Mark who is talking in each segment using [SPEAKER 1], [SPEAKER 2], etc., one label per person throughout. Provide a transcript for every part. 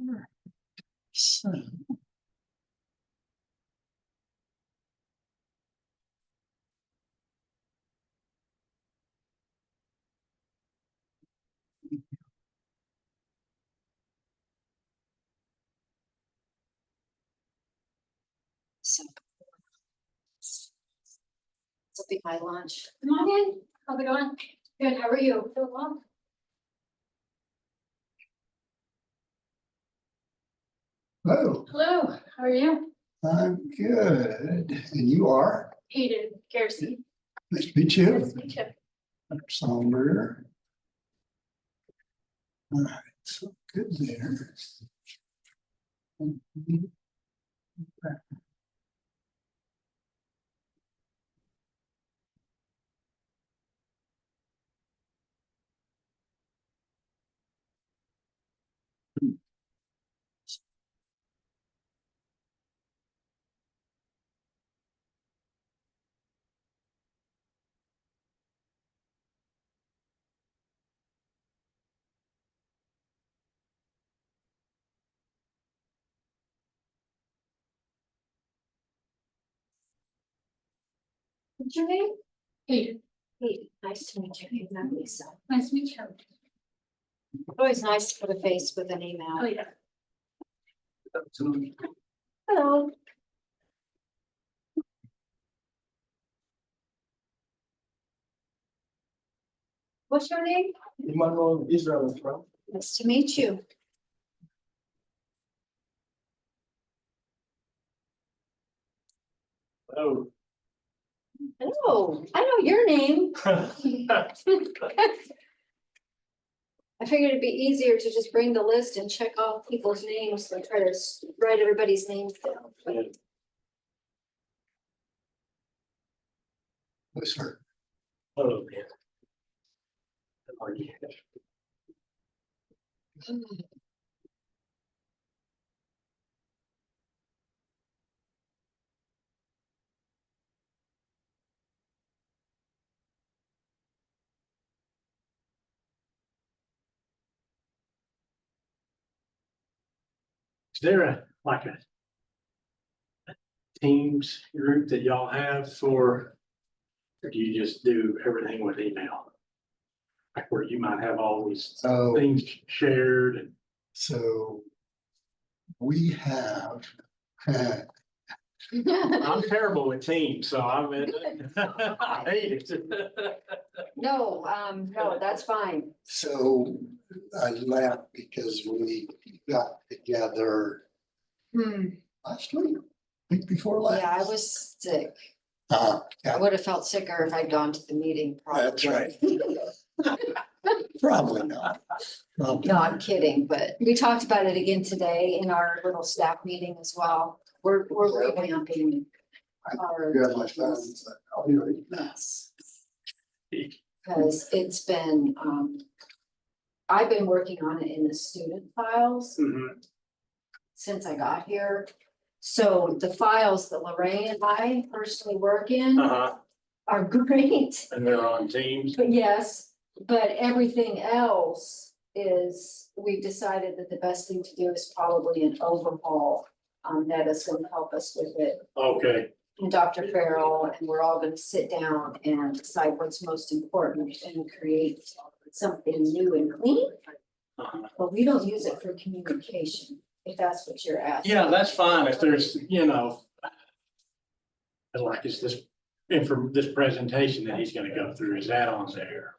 [SPEAKER 1] So,
[SPEAKER 2] So this will be my lunch. Come on in. How's it going? Good. How are you? Doing well.
[SPEAKER 1] hello,
[SPEAKER 2] Hello. How are you?
[SPEAKER 1] I'm good. And you are?
[SPEAKER 2] Hayden Garrison.
[SPEAKER 1] Nice to meet you.
[SPEAKER 2] Nice to meet you.
[SPEAKER 1] Dr. Somber. All right, so good there.
[SPEAKER 2] What's your name? Hayden. Hayden. Nice to meet you. Hayden, I'm Lisa. Nice to meet you. Always nice to put a face with a name out. Oh, yeah. Hello. What's your name?
[SPEAKER 3] Emmanuel Israel from.
[SPEAKER 2] Nice to meet you.
[SPEAKER 3] Oh.
[SPEAKER 2] Hello. I know your name. I figured it'd be easier to just bring the list and check off people's names than try to write everybody's names down.
[SPEAKER 1] Yes, sir.
[SPEAKER 3] Oh, man. How are you? Is there like a Teams group that y'all have for, or do you just do everything with email? Like where you might have all these
[SPEAKER 1] So,
[SPEAKER 3] things shared and.
[SPEAKER 1] so we have,
[SPEAKER 3] I'm terrible with Teams, so I hate it.
[SPEAKER 2] No, no, that's fine.
[SPEAKER 1] so I laughed because we got together last week before last.
[SPEAKER 2] Yeah, I was sick.
[SPEAKER 1] Yeah,
[SPEAKER 2] I would have felt sicker if I'd gone to the meeting. Probably.
[SPEAKER 1] That's right. Probably not. Probably
[SPEAKER 2] No, I'm
[SPEAKER 1] not.
[SPEAKER 2] kidding, but we talked about it again today in our little staff meeting as well. We're revamping our.
[SPEAKER 1] You have my phone, so I'll be ready.
[SPEAKER 2] Yes. Because it's been, I've been working on it in the student files
[SPEAKER 3] Mhm.
[SPEAKER 2] since I got here. So the files that Lorraine and I personally work in
[SPEAKER 3] Uh-huh,
[SPEAKER 2] are great.
[SPEAKER 3] and they're on Teams.
[SPEAKER 2] But yes, but everything else is, we've decided that the best thing to do is probably an overhaul. That is gonna help us with it.
[SPEAKER 3] Okay,
[SPEAKER 2] And Dr. Farrell, and we're all gonna sit down and decide what's most important and create something new and clean.
[SPEAKER 3] uh-huh.
[SPEAKER 2] But we don't use it for communication, if that's what you're asking.
[SPEAKER 3] Yeah, that's fine if there's, like, is this presentation that he's gonna go through, is that on there?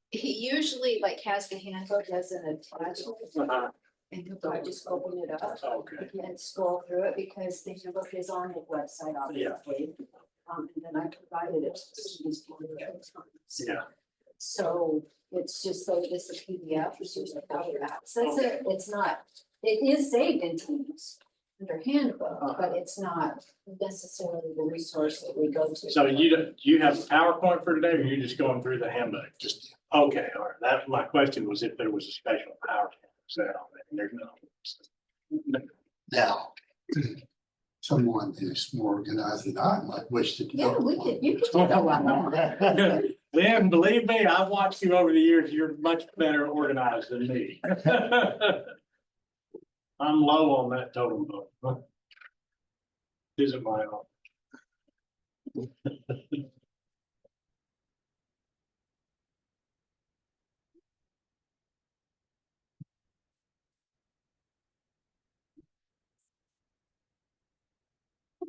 [SPEAKER 2] He usually like has the handbook as an attachment.
[SPEAKER 3] Uh-huh.
[SPEAKER 2] And he'll probably just open it up
[SPEAKER 3] Okay,
[SPEAKER 2] and scroll through it because the handbook is on the website, obviously. And then I provided it to students.
[SPEAKER 3] yeah,
[SPEAKER 2] So it's just so it's a PDF, it's just how to access it. It's not, it is saved in Teams under handbook, but it's not necessarily the resource that we go to.
[SPEAKER 3] so do you have a PowerPoint for today, or you're just going through the handbook?
[SPEAKER 1] Just,
[SPEAKER 3] Okay, all right, that, my question was if there was a special PowerPoint set on it, and there's no.
[SPEAKER 1] now, someone who's more organized than I might wish to do.
[SPEAKER 2] Yeah, we could, you could. do that.
[SPEAKER 3] Then, believe me, I've watched you over the years, you're much better organized than me. I'm low on that totem pole. Isn't my own.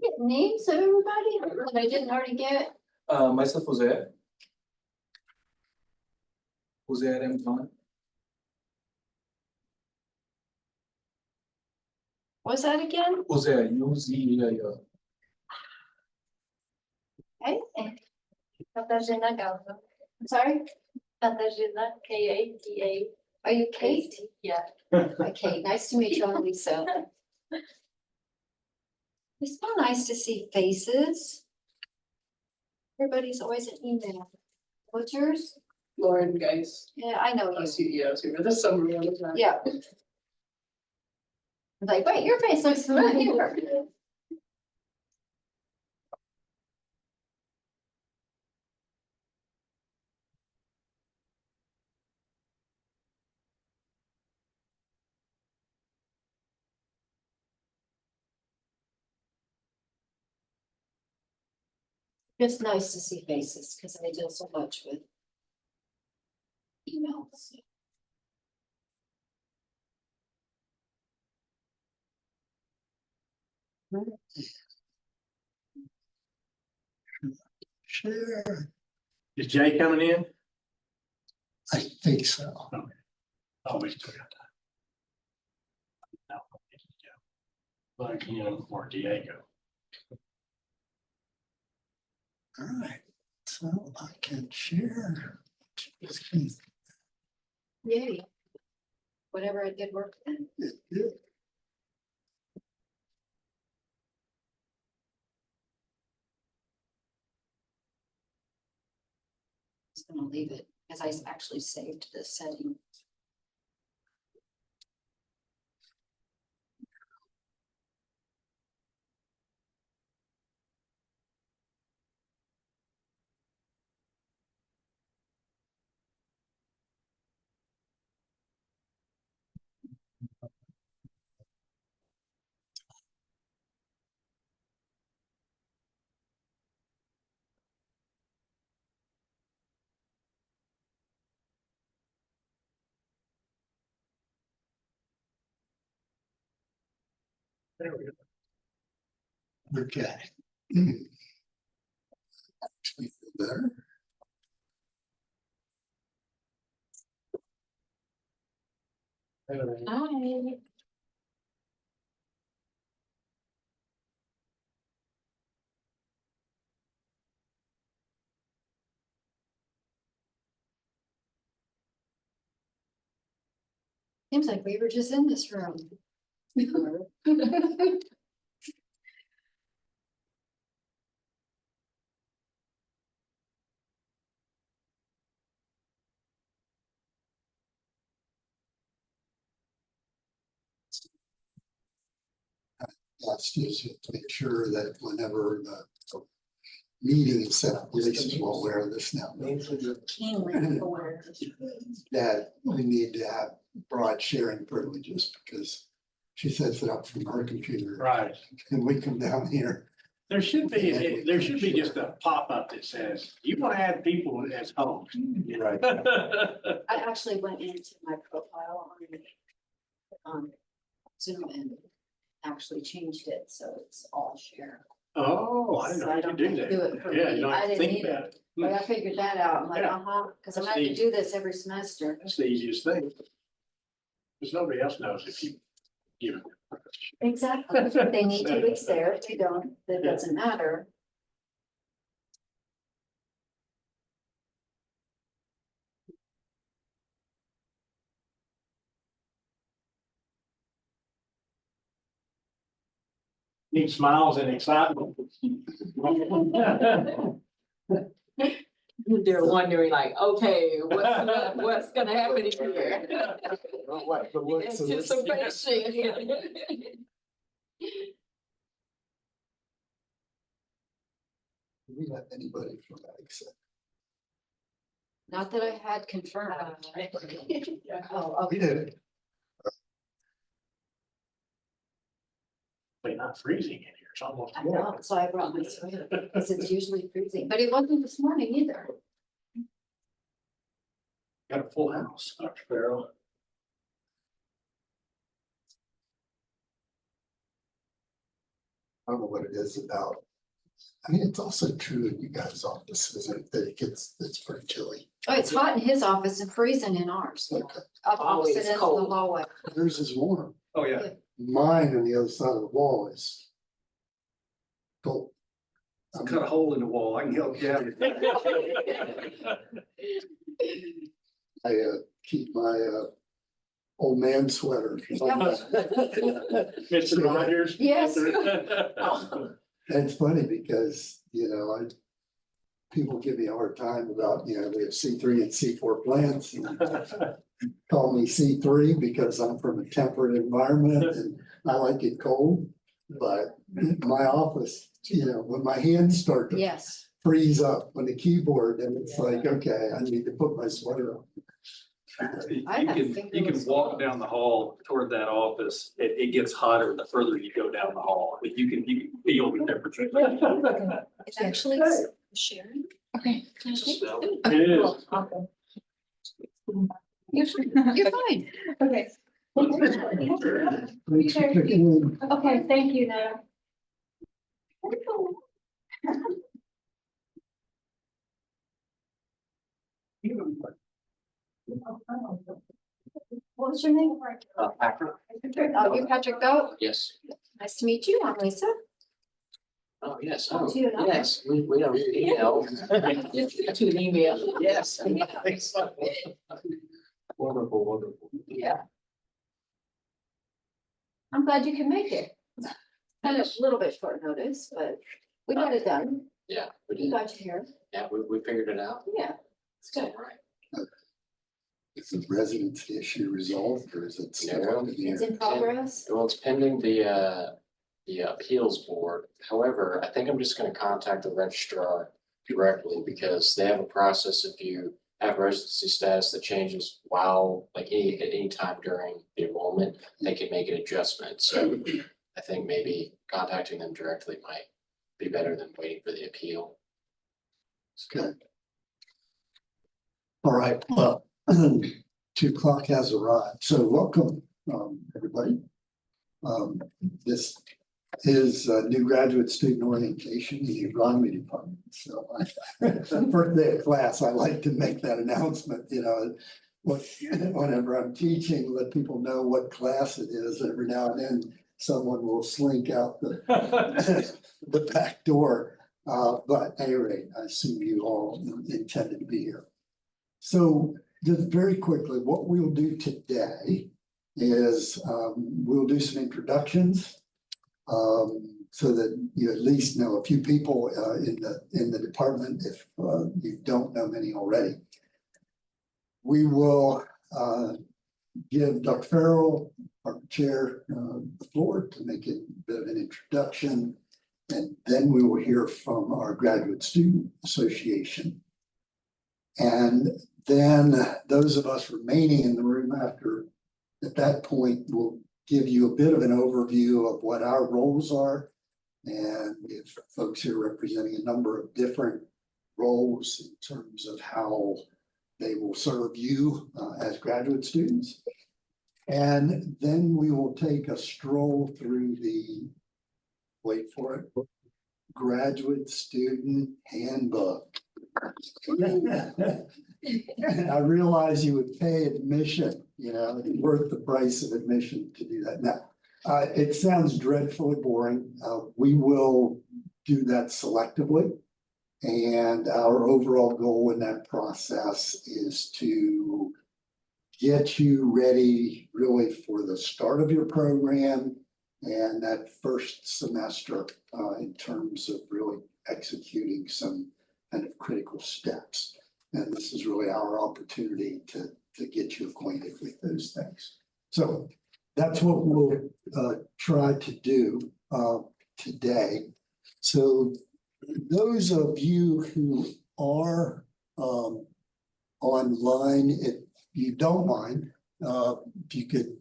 [SPEAKER 2] Get names of everybody that I didn't already get.
[SPEAKER 4] Myself Jose Adam Khan.
[SPEAKER 2] What's that again?
[SPEAKER 4] Jose, UZEIO.
[SPEAKER 2] Okay.
[SPEAKER 5] Katarzyna Gauzo.
[SPEAKER 2] I'm sorry,
[SPEAKER 5] Katarzyna, Kata.
[SPEAKER 2] are you Kate?
[SPEAKER 5] Yeah.
[SPEAKER 2] Okay, nice to meet you, I'm Lisa. It's so nice to see faces. Everybody's always an email. What's yours?
[SPEAKER 6] Lauren Geis,
[SPEAKER 2] Yeah, I know you.
[SPEAKER 6] CEOs here this summer.
[SPEAKER 2] Yeah. I'm like, wait, your face looks familiar. It's nice to see faces because I deal so much with emails.
[SPEAKER 1] Sure,
[SPEAKER 3] Is Jay coming in?
[SPEAKER 1] I think so.
[SPEAKER 3] Oh, we still got time. No. Like him or Diego.
[SPEAKER 1] All right, so I can share.
[SPEAKER 2] Yay. Whatever I did work then.
[SPEAKER 1] Yeah.
[SPEAKER 2] Just gonna leave it as I actually saved the setting.
[SPEAKER 3] There we go.
[SPEAKER 1] Okay. Actually feel better.
[SPEAKER 2] Hi. Seems like we were just in this room.
[SPEAKER 1] That's just to make sure that whenever the meeting is set up, Lisa's well aware of this now.
[SPEAKER 2] Keenly aware.
[SPEAKER 1] That we need to have broad sharing privileges because she sets it up from her computer
[SPEAKER 3] Right.
[SPEAKER 1] and we come down here.
[SPEAKER 3] There should be just a pop-up that says, you want to add people as hosts.
[SPEAKER 1] Right.
[SPEAKER 2] I actually went into my profile on Zoom and actually changed it, so it's all share.
[SPEAKER 3] Oh, I didn't
[SPEAKER 2] So
[SPEAKER 3] know
[SPEAKER 2] I
[SPEAKER 3] you
[SPEAKER 2] don't
[SPEAKER 3] could do
[SPEAKER 2] have to
[SPEAKER 3] that.
[SPEAKER 2] do it for
[SPEAKER 3] Yeah,
[SPEAKER 2] me.
[SPEAKER 3] you don't
[SPEAKER 2] I
[SPEAKER 3] have to
[SPEAKER 2] didn't
[SPEAKER 3] think
[SPEAKER 2] either.
[SPEAKER 3] about it.
[SPEAKER 2] But I figured that out. I'm like,
[SPEAKER 3] Yeah.
[SPEAKER 2] because I'm
[SPEAKER 3] That's
[SPEAKER 2] gonna have to
[SPEAKER 3] neat.
[SPEAKER 2] do this every semester.
[SPEAKER 3] That's the easiest thing. Because nobody else knows if you give it.
[SPEAKER 2] Exactly. If they need to, it's there. If they don't, that
[SPEAKER 3] Yeah.
[SPEAKER 2] doesn't matter.
[SPEAKER 3] Need smiles and excitement.
[SPEAKER 6] They're wondering like, okay, what's gonna happen here? Anticipation.
[SPEAKER 1] Do we have anybody from that except?
[SPEAKER 2] Not that I had confirmed. Oh,
[SPEAKER 1] We
[SPEAKER 2] okay.
[SPEAKER 1] did.
[SPEAKER 3] But not freezing in here. It's almost.
[SPEAKER 2] I know, so I brought my sweater, because it's usually freezing, but it wasn't this morning either.
[SPEAKER 3] Got a full house, Dr. Farrell.
[SPEAKER 1] I don't know what it is about. I mean, it's also true in you guys' offices that it's pretty chilly.
[SPEAKER 2] Oh, it's hot in his office and freezing in ours,
[SPEAKER 1] Okay.
[SPEAKER 2] up
[SPEAKER 6] Always
[SPEAKER 2] opposite ends of the
[SPEAKER 6] cold.
[SPEAKER 2] hallway.
[SPEAKER 1] Yours is warm.
[SPEAKER 3] Oh, yeah.
[SPEAKER 1] Mine on the other side of the wall is cold.
[SPEAKER 3] Cut a hole in the wall. I can help you out.
[SPEAKER 1] I keep my old man sweater.
[SPEAKER 3] Mr. Rogers.
[SPEAKER 2] Yes.
[SPEAKER 1] And it's funny because, people give me a hard time about, we have C3 and C4 plants. And call me C3 because I'm from a temperate environment and I like it cold. But my office, when my hands start to
[SPEAKER 2] Yes,
[SPEAKER 1] freeze up on the keyboard, and it's like, okay, I need to put my sweater on.
[SPEAKER 3] You
[SPEAKER 2] I have
[SPEAKER 3] can
[SPEAKER 2] fingerless
[SPEAKER 3] walk
[SPEAKER 2] gloves.
[SPEAKER 3] down the hall toward that office. It gets hotter the further you go down the hall, but you can feel the temperature.
[SPEAKER 2] it's actually Sharon.
[SPEAKER 5] Okay.
[SPEAKER 3] It is.
[SPEAKER 2] You're fine.
[SPEAKER 5] Okay.
[SPEAKER 1] Thanks for checking in.
[SPEAKER 5] Okay, thank you now.
[SPEAKER 2] What was your name?
[SPEAKER 7] Patrick?
[SPEAKER 2] Oh, you're Patrick Goat.
[SPEAKER 7] Yes.
[SPEAKER 2] Nice to meet you. I'm Lisa.
[SPEAKER 7] Oh, yes.
[SPEAKER 2] Oh,
[SPEAKER 7] Oh,
[SPEAKER 2] do you know?
[SPEAKER 7] yes, we don't email.
[SPEAKER 6] To an email.
[SPEAKER 7] Yes.
[SPEAKER 2] Yeah.
[SPEAKER 7] Wonderful, wonderful.
[SPEAKER 2] Yeah. I'm glad you can make it. Kind of a little bit short notice, but we got it done.
[SPEAKER 7] Yeah, we
[SPEAKER 2] You
[SPEAKER 7] did.
[SPEAKER 2] got your hair.
[SPEAKER 7] Yeah, we figured it out.
[SPEAKER 2] Yeah, it's
[SPEAKER 7] It's all
[SPEAKER 2] good.
[SPEAKER 7] right.
[SPEAKER 1] Is the residency issue resolved or is it still up in the
[SPEAKER 2] It's
[SPEAKER 1] air?
[SPEAKER 2] in progress.
[SPEAKER 7] Well, it's pending the appeals board. However, I think I'm just gonna contact the registrar directly because they have a process. If you have residency status that changes while, like at any time during the enrollment, they can make an adjustment. So I think maybe contacting them directly might be better than waiting for the appeal.
[SPEAKER 1] Okay. All right, well, 2:00 has arrived, so welcome, everybody. This is new graduate student orientation in the agronomy department, so first day of class, I like to make that announcement, whenever I'm teaching, let people know what class it is. Every now and then, someone will slink out the back door. But at any rate, I assume you all intended to be here. So just very quickly, what we'll do today is we'll do some introductions so that you at least know a few people in the department if you don't know many already. We will give Dr. Farrell, our chair, the floor to make a bit of an introduction. And then we will hear from our Graduate Student Association. And then those of us remaining in the room at that point, will give you a bit of an overview of what our roles are. And we have folks here representing a number of different roles in terms of how they will serve you as graduate students. And then we will take a stroll through the, wait for it, graduate student handbook. I realize you would pay admission, it's worth the price of admission to do that. Now, it sounds dreadfully boring. We will do that selectively. And our overall goal in that process is to get you ready really for the start of your program and that first semester in terms of really executing some kind of critical steps. And this is really our opportunity to get you acquainted with those things. So that's what we'll try to do today. So those of you who are online, if you don't mind, if you could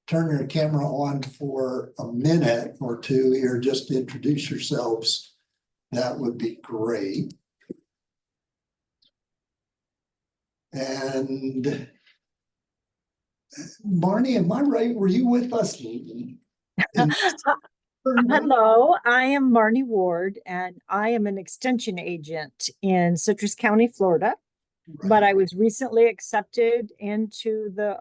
[SPEAKER 1] turn your camera on for a minute or two here, just to introduce yourselves, that would be great. And Barney, am I right? Were you with us?
[SPEAKER 8] Hello, I am Marnie Ward, and I am an extension agent in Citrus County, Florida. But I was recently accepted into the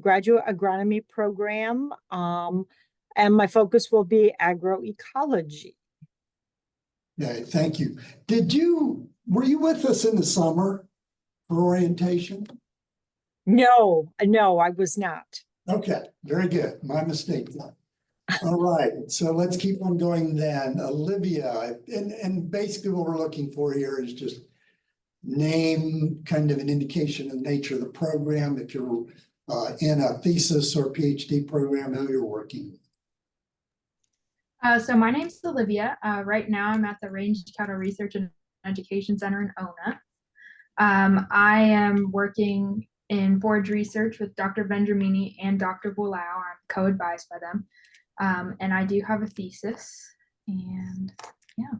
[SPEAKER 8] graduate agronomy program, and my focus will be agroecology.
[SPEAKER 1] Okay, thank you. Were you with us in the summer for orientation?
[SPEAKER 8] No, I was not.
[SPEAKER 1] Okay, very good. My mistake then. All right, so let's keep on going then. Olivia, and basically what we're looking for here is just name, kind of an indication of the nature of the program, if you're in a thesis or PhD program, who you're working with.
[SPEAKER 9] So my name's Olivia. Right now I'm at the Range Cattle Research and Education Center in Ona. I am working in forage research with Dr. Vendramini and Dr. Bulao. I'm co-advised by them. And I do have a thesis, and yeah.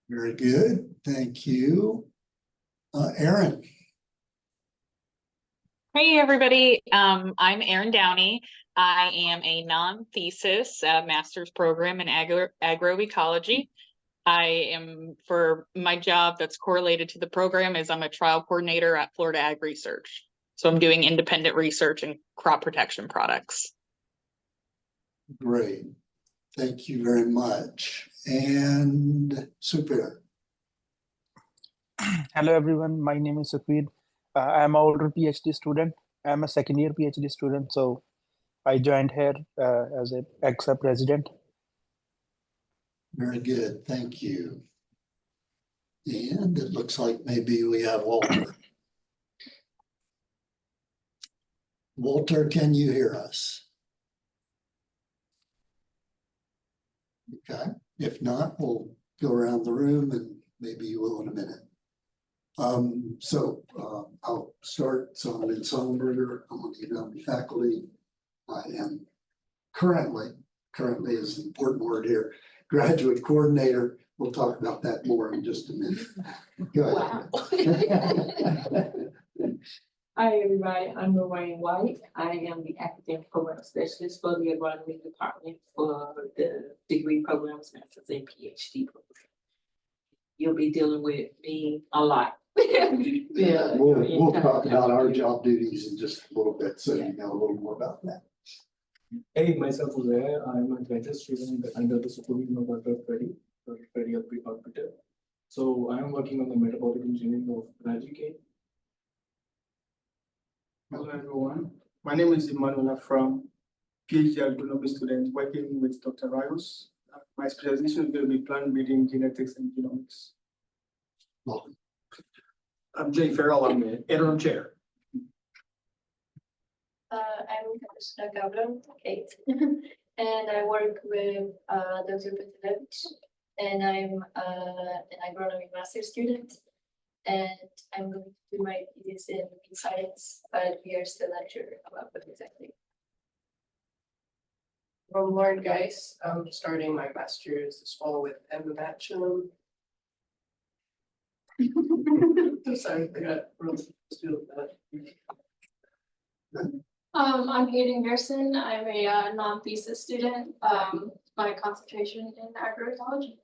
[SPEAKER 1] Very good, thank you. Erin.
[SPEAKER 6] Hey, everybody. I'm Erin Downey. I am a non-thesis master's program in agroecology. I am, for my job that's correlated to the program, is I'm a trial coordinator at Florida Ag Research. So I'm doing independent research in crop protection products.
[SPEAKER 1] Great, thank you very much. And Super.
[SPEAKER 10] Hello everyone, my name is Sukhveer. I'm an older PhD student. I'm a second year PhD student, so I joined here as an ex-sub resident.
[SPEAKER 1] Very good, thank you. And it looks like maybe we have Walter. Walter, can you hear us? Okay, if not, we'll go around the room and maybe you will in a minute. I'll start. So I'm Lynn Sullenberger. I'm on the agronomy faculty. I am currently is an important word here, graduate coordinator. We'll talk about that more in just a minute. Go ahead.
[SPEAKER 11] Hi, everybody. I'm Lorraine White. I am the academic program specialist for the agronomy department for the degree programs, master's and PhD program. You'll be dealing with me a lot.
[SPEAKER 1] Yeah, we'll talk about our job duties in just a little bit, so you know a little more about that.
[SPEAKER 4] Hey, myself Uzair. I'm a graduate student under the supervision of Dr. Freddie Hospital. So I am working on the metabolic engineering of Raji cane.
[SPEAKER 12] Hello everyone, my name is Emmanuel from PhD Agronomy student working with Dr. Rios. My specialization will be plant breeding, genetics, and genomics.
[SPEAKER 1] Welcome.
[SPEAKER 12] I'm Jay Farrell, I'm the interim chair.
[SPEAKER 5] I'm Katarzyna Gawron, Kate, and I work with Dr. Petrowicz, and I'm an agronomy master's student. And I'm going to do my thesis in science, but we are still not sure about what exactly.
[SPEAKER 13] I'm Lauren Geis. I'm starting my master's this fall with Emma Batchum. I'm sorry, I got really still that.
[SPEAKER 5] I'm Hayden Gerson. I'm a non-thesis student. My concentration in agroecology.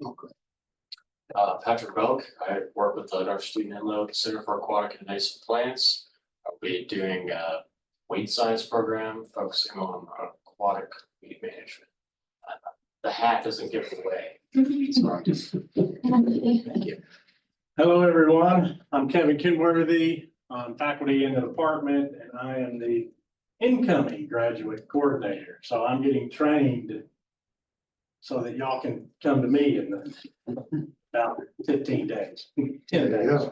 [SPEAKER 1] Okay.
[SPEAKER 7] Patrick Belk, I work with another student in the Center for Aquatic and Invasive Plants. I'll be doing a weed science program focusing on aquatic weed management. The hat doesn't give it away. Sorry. Thank you.
[SPEAKER 3] Hello, everyone. I'm Kevin Kenworthy. I'm faculty in the department, and I am the incoming graduate coordinator. So I'm getting trained so that y'all can come to me in about 15 days, 10 days.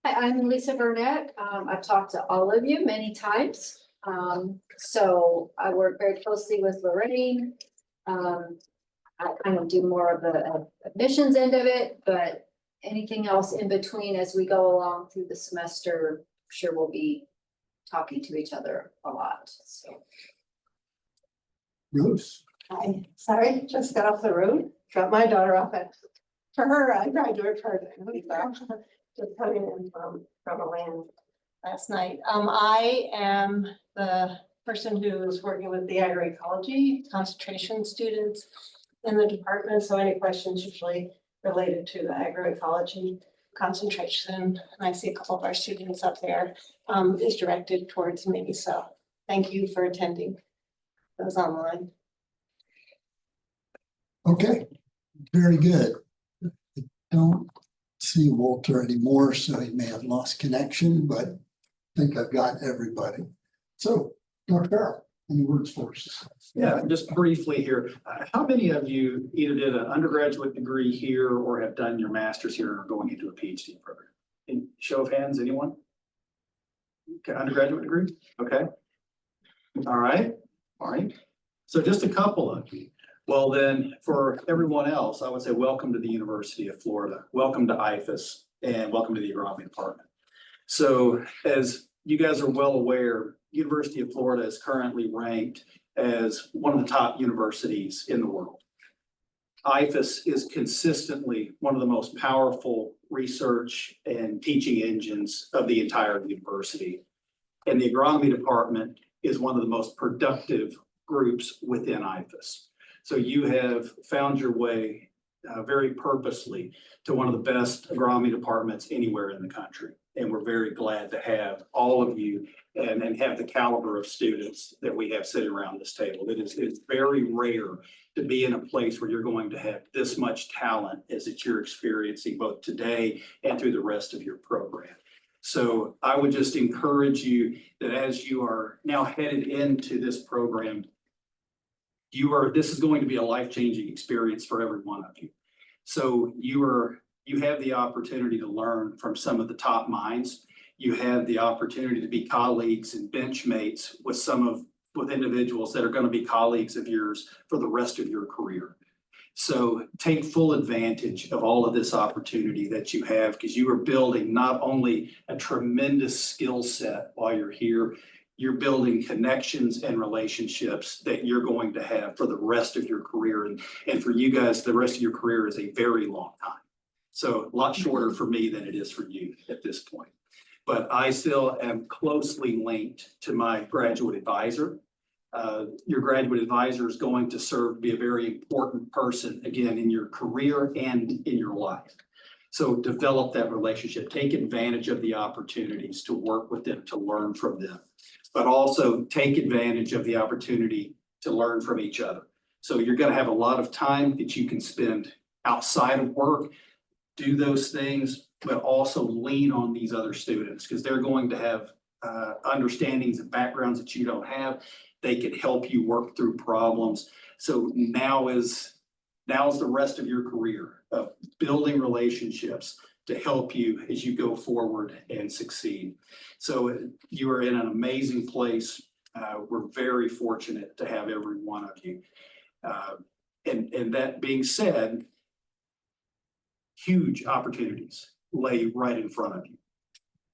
[SPEAKER 2] Hi, I'm Lisa Burnett. I've talked to all of you many times. So I work very closely with Lorraine. I kind of do more of the admissions end of it, but anything else in between as we go along through the semester, sure we'll be talking to each other a lot, so.
[SPEAKER 1] Bruce,
[SPEAKER 13] Hi, sorry, just got off the road, dropped my daughter off at, for her graduate program. Just coming in from Atlanta last night. I am the person who is working with the agroecology concentration students in the department. So any questions usually related to the agroecology concentration, and I see a couple of our students up there, is directed towards me. So thank you for attending those online.
[SPEAKER 1] okay, very good. I don't see Walter anymore, so he may have lost connection, but I think I've got everybody. So, Dr. Farrell, any words for us?
[SPEAKER 14] Yeah, just briefly here, how many of you either did an undergraduate degree here or have done your master's here and are going into a PhD program? In show of hands, anyone? Okay, undergraduate degree, okay. All right. So just a couple of you. Well, then for everyone else, I would say welcome to the University of Florida, welcome to IFAS, and welcome to the Agronomy Department. So as you guys are well aware, University of Florida is currently ranked as one of the top universities in the world. IFAS is consistently one of the most powerful research and teaching engines of the entire university. And the Agronomy Department is one of the most productive groups within IFAS. So you have found your way very purposely to one of the best agronomy departments anywhere in the country. And we're very glad to have all of you and have the caliber of students that we have sitting around this table. It's very rare to be in a place where you're going to have this much talent as that you're experiencing both today and through the rest of your program. So I would just encourage you that as you are now headed into this program, this is going to be a life-changing experience for every one of you. So you have the opportunity to learn from some of the top minds. You have the opportunity to be colleagues and benchmates with individuals that are going to be colleagues of yours for the rest of your career. So take full advantage of all of this opportunity that you have, because you are building not only a tremendous skill set while you're here, you're building connections and relationships that you're going to have for the rest of your career. And for you guys, the rest of your career is a very long time. So a lot shorter for me than it is for you at this point. But I still am closely linked to my graduate advisor. Your graduate advisor is going to be a very important person, again, in your career and in your life. So develop that relationship, take advantage of the opportunities to work with them, to learn from them, but also take advantage of the opportunity to learn from each other. So you're going to have a lot of time that you can spend outside of work, do those things, but also lean on these other students because they're going to have understandings and backgrounds that you don't have. They can help you work through problems. So now is the rest of your career of building relationships to help you as you go forward and succeed. So you are in an amazing place. We're very fortunate to have every one of you. And that being said, huge opportunities lay right in front of you.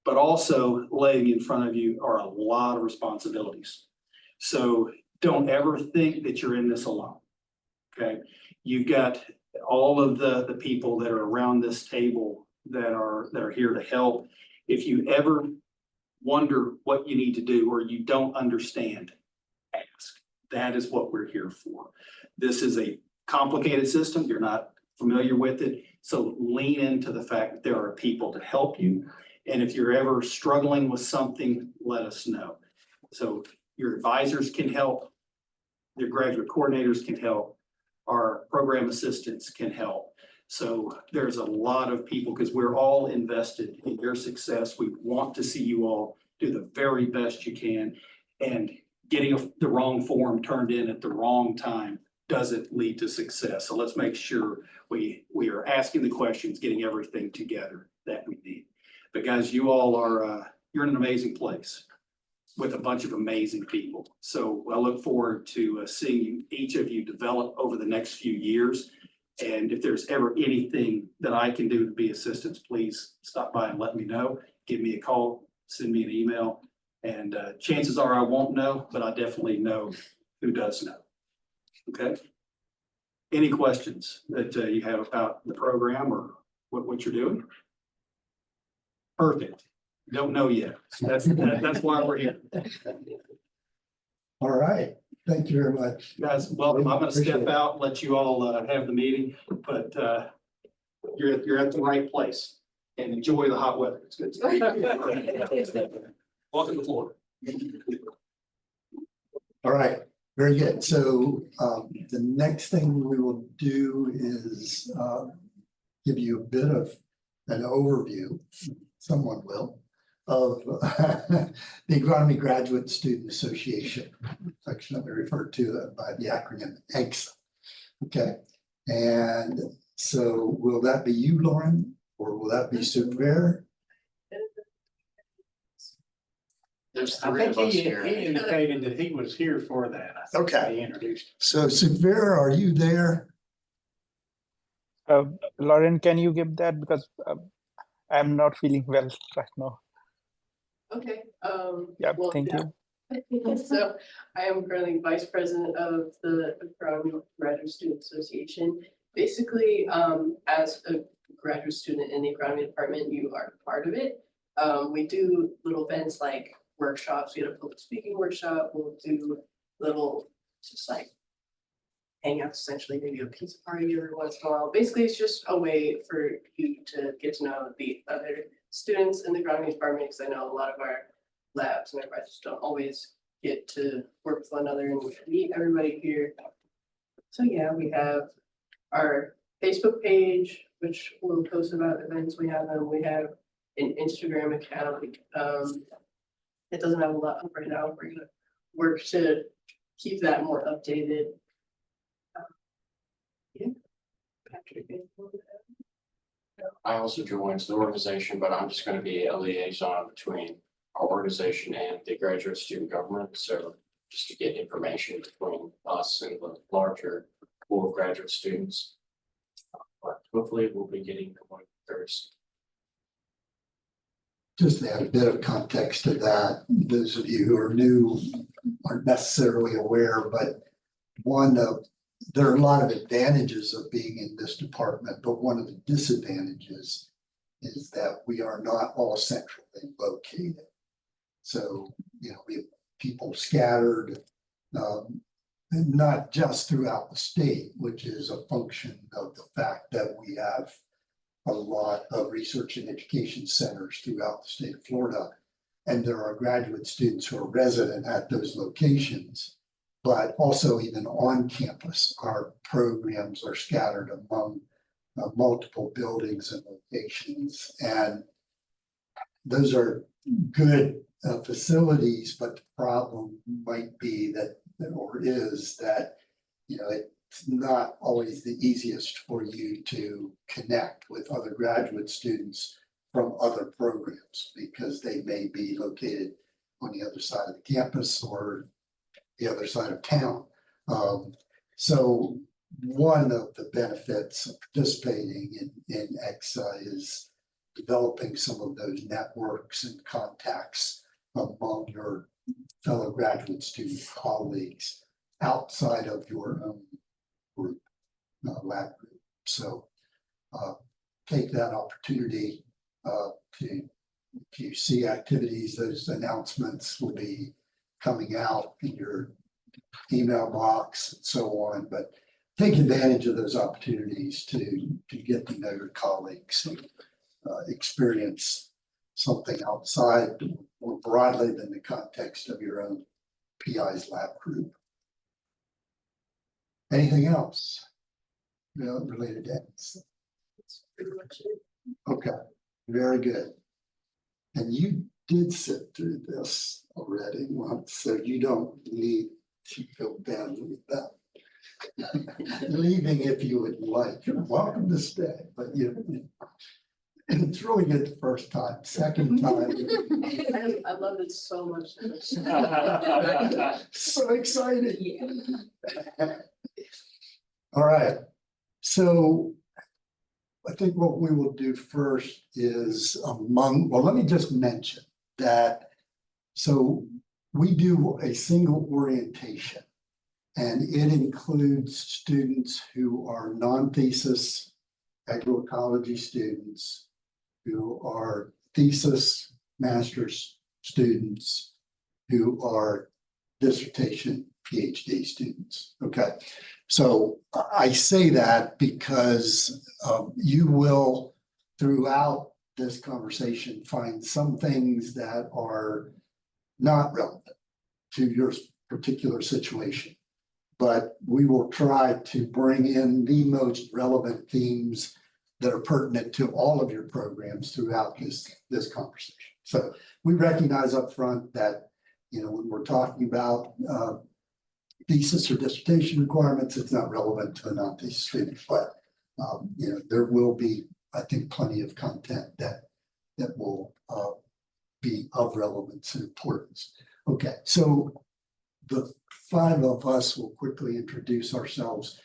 [SPEAKER 14] But also laying in front of you are a lot of responsibilities. So don't ever think that you're in this alone, okay? You've got all of the people that are around this table that are here to help. If you ever wonder what you need to do or you don't understand, ask. That is what we're here for. This is a complicated system. You're not familiar with it. So lean into the fact that there are people to help you. And if you're ever struggling with something, let us know. So your advisors can help, your graduate coordinators can help, our program assistants can help. So there's a lot of people because we're all invested in your success. We want to see you all do the very best you can, and getting the wrong form turned in at the wrong time doesn't lead to success. So let's make sure we are asking the questions, getting everything together that we need. But guys, you all you're in an amazing place with a bunch of amazing people. So I look forward to seeing each of you develop over the next few years. And if there's ever anything that I can do to be assistance, please stop by and let me know. Give me a call, send me an email. And chances are I won't know, but I definitely know who does know. Okay? Any questions that you have about the program or what you're doing? Perfect. Don't know yet. That's why we're here.
[SPEAKER 1] All right, thank you very much.
[SPEAKER 14] Guys, welcome. I'm gonna step out, let you all have the meeting, but you're at the right place and enjoy the hot weather. It's good. Welcome to Florida.
[SPEAKER 1] All right, very good. So the next thing we will do is give you a bit of an overview, someone will, of the Agronomy Graduate Student Association, affectionately referred to by the acronym AGSA. Okay, and so will that be you, Lauren, or will that be Super?
[SPEAKER 7] There's
[SPEAKER 3] I
[SPEAKER 7] three
[SPEAKER 3] think
[SPEAKER 7] of us
[SPEAKER 3] he
[SPEAKER 7] here.
[SPEAKER 3] indicated that he was here for that. I think
[SPEAKER 1] Okay.
[SPEAKER 3] He introduced.
[SPEAKER 1] So Super, are you there?
[SPEAKER 10] Lauren, can you give that because I'm not feeling well right now.
[SPEAKER 15] Okay,
[SPEAKER 10] Yeah,
[SPEAKER 15] well,
[SPEAKER 10] thank
[SPEAKER 15] yeah.
[SPEAKER 10] you.
[SPEAKER 15] So I am currently vice president of the Agronomy Graduate Student Association. Basically, as a graduate student in the agronomy department, you are part of it. We do little events like workshops. We had a public speaking workshop. We'll do little, just like hangouts, essentially, maybe a pizza party every once in a while. Basically, it's just a way for you to get to know the other students in the agronomy department, because I know a lot of our labs and everybody just don't always get to work with one another and meet everybody here. So yeah, we have our Facebook page, which will post about events we have, and we have an Instagram account. It doesn't have a lot up right now. We're gonna work to keep that more updated. Yeah. Patrick,
[SPEAKER 7] I also joined the organization, but I'm just gonna be a liaison between our organization and the graduate student government. So just to get information between us and the larger pool of graduate students. But hopefully we'll be getting one Thursday.
[SPEAKER 1] Just to add a bit of context to that, those of you who are new aren't necessarily aware, but there are a lot of advantages of being in this department, but one of the disadvantages is that we are not all centrally located. So, we have people scattered, and not just throughout the state, which is a function of the fact that we have a lot of research and education centers throughout the state of Florida. And there are graduate students who are resident at those locations, but also even on campus, our programs are scattered among multiple buildings and locations. And those are good facilities, but the problem might be that, or is that, it's not always the easiest for you to connect with other graduate students from other programs because they may be located on the other side of the campus or the other side of town. So one of the benefits of participating in EXA is developing some of those networks and contacts among your fellow graduate student colleagues outside of your own group, lab group. So take that opportunity if you see activities, those announcements will be coming out in your email box and so on, but take advantage of those opportunities to get to know your colleagues and experience something outside more broadly than the context of your own PI's lab group. Anything else related to that?
[SPEAKER 15] That's pretty much it.
[SPEAKER 1] Okay, very good. And you did sit through this already once, so you don't need to feel badly about leaving if you would like. You're welcome to stay, but it's really good the first time. Second time.
[SPEAKER 15] I love it so much.
[SPEAKER 1] So excited.
[SPEAKER 15] Yeah.
[SPEAKER 1] All right. So I think what we will do first is well, let me just mention that. So we do a single orientation, and it includes students who are non-thesis agroecology students, who are thesis master's students, who are dissertation PhD students. Okay, so I say that because you will, throughout this conversation, find some things that are not relevant to your particular situation. But we will try to bring in the most relevant themes that are pertinent to all of your programs throughout this conversation. So we recognize up front that, you know, when we're talking about thesis or dissertation requirements, it's not relevant to a non-thesis student, but you know, there will be, I think, plenty of content that will be of relevance and importance. Okay, so the five of us will quickly introduce ourselves,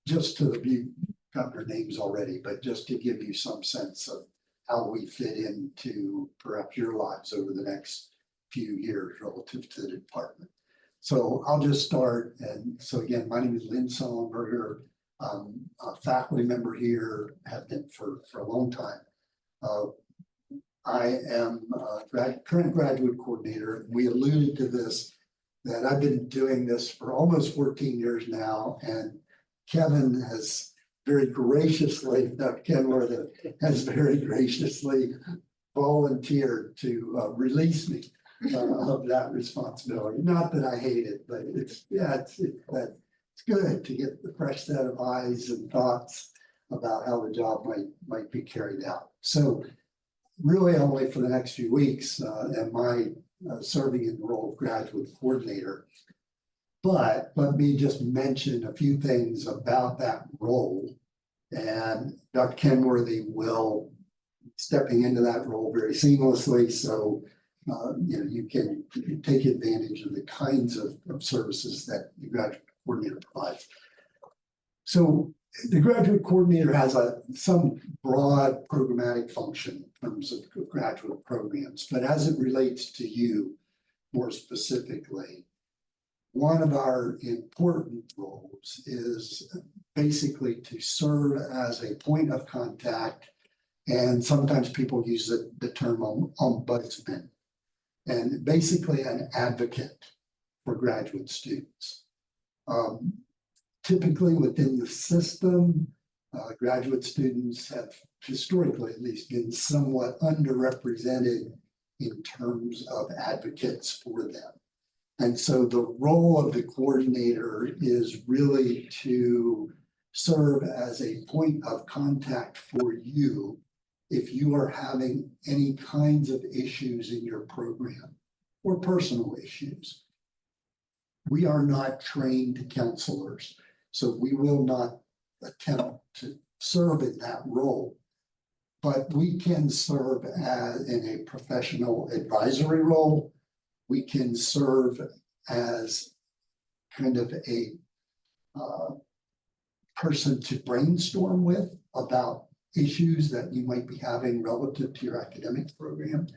[SPEAKER 1] just to the you got their names already, but just to give you some sense of how we fit into perhaps your lives over the next few years relative to the department. So I'll just start. And so again, my name is Lynn Sullenberger. I'm a faculty member here, have been for a long time. I am a current graduate coordinator. We alluded to this, that I've been doing this for almost 14 years now, and Kevin has very graciously, Dr. Kenworth has very graciously volunteered to release me of that responsibility. Not that I hate it, but it's good to get the fresh set of eyes and thoughts about how the job might be carried out. So really only for the next few weeks am I serving in the role of graduate coordinator. But let me just mention a few things about that role. And Dr. Kenworthy will stepping into that role very seamlessly. So you know, you can take advantage of the kinds of services that the graduate coordinator provides. So the graduate coordinator has some broad programmatic function in terms of graduate programs, but as it relates to you more specifically, one of our important roles is basically to serve as a point of contact, and sometimes people use the term ombudsman, and basically an advocate for graduate students. Typically within the system, graduate students have historically at least been somewhat underrepresented in terms of advocates for them. And so the role of the coordinator is really to serve as a point of contact for you if you are having any kinds of issues in your program or personal issues. We are not trained counselors, so we will not attempt to serve in that role, but we can serve in a professional advisory role. We can serve as kind of a person to brainstorm with about issues that you might be having relative to your academic program.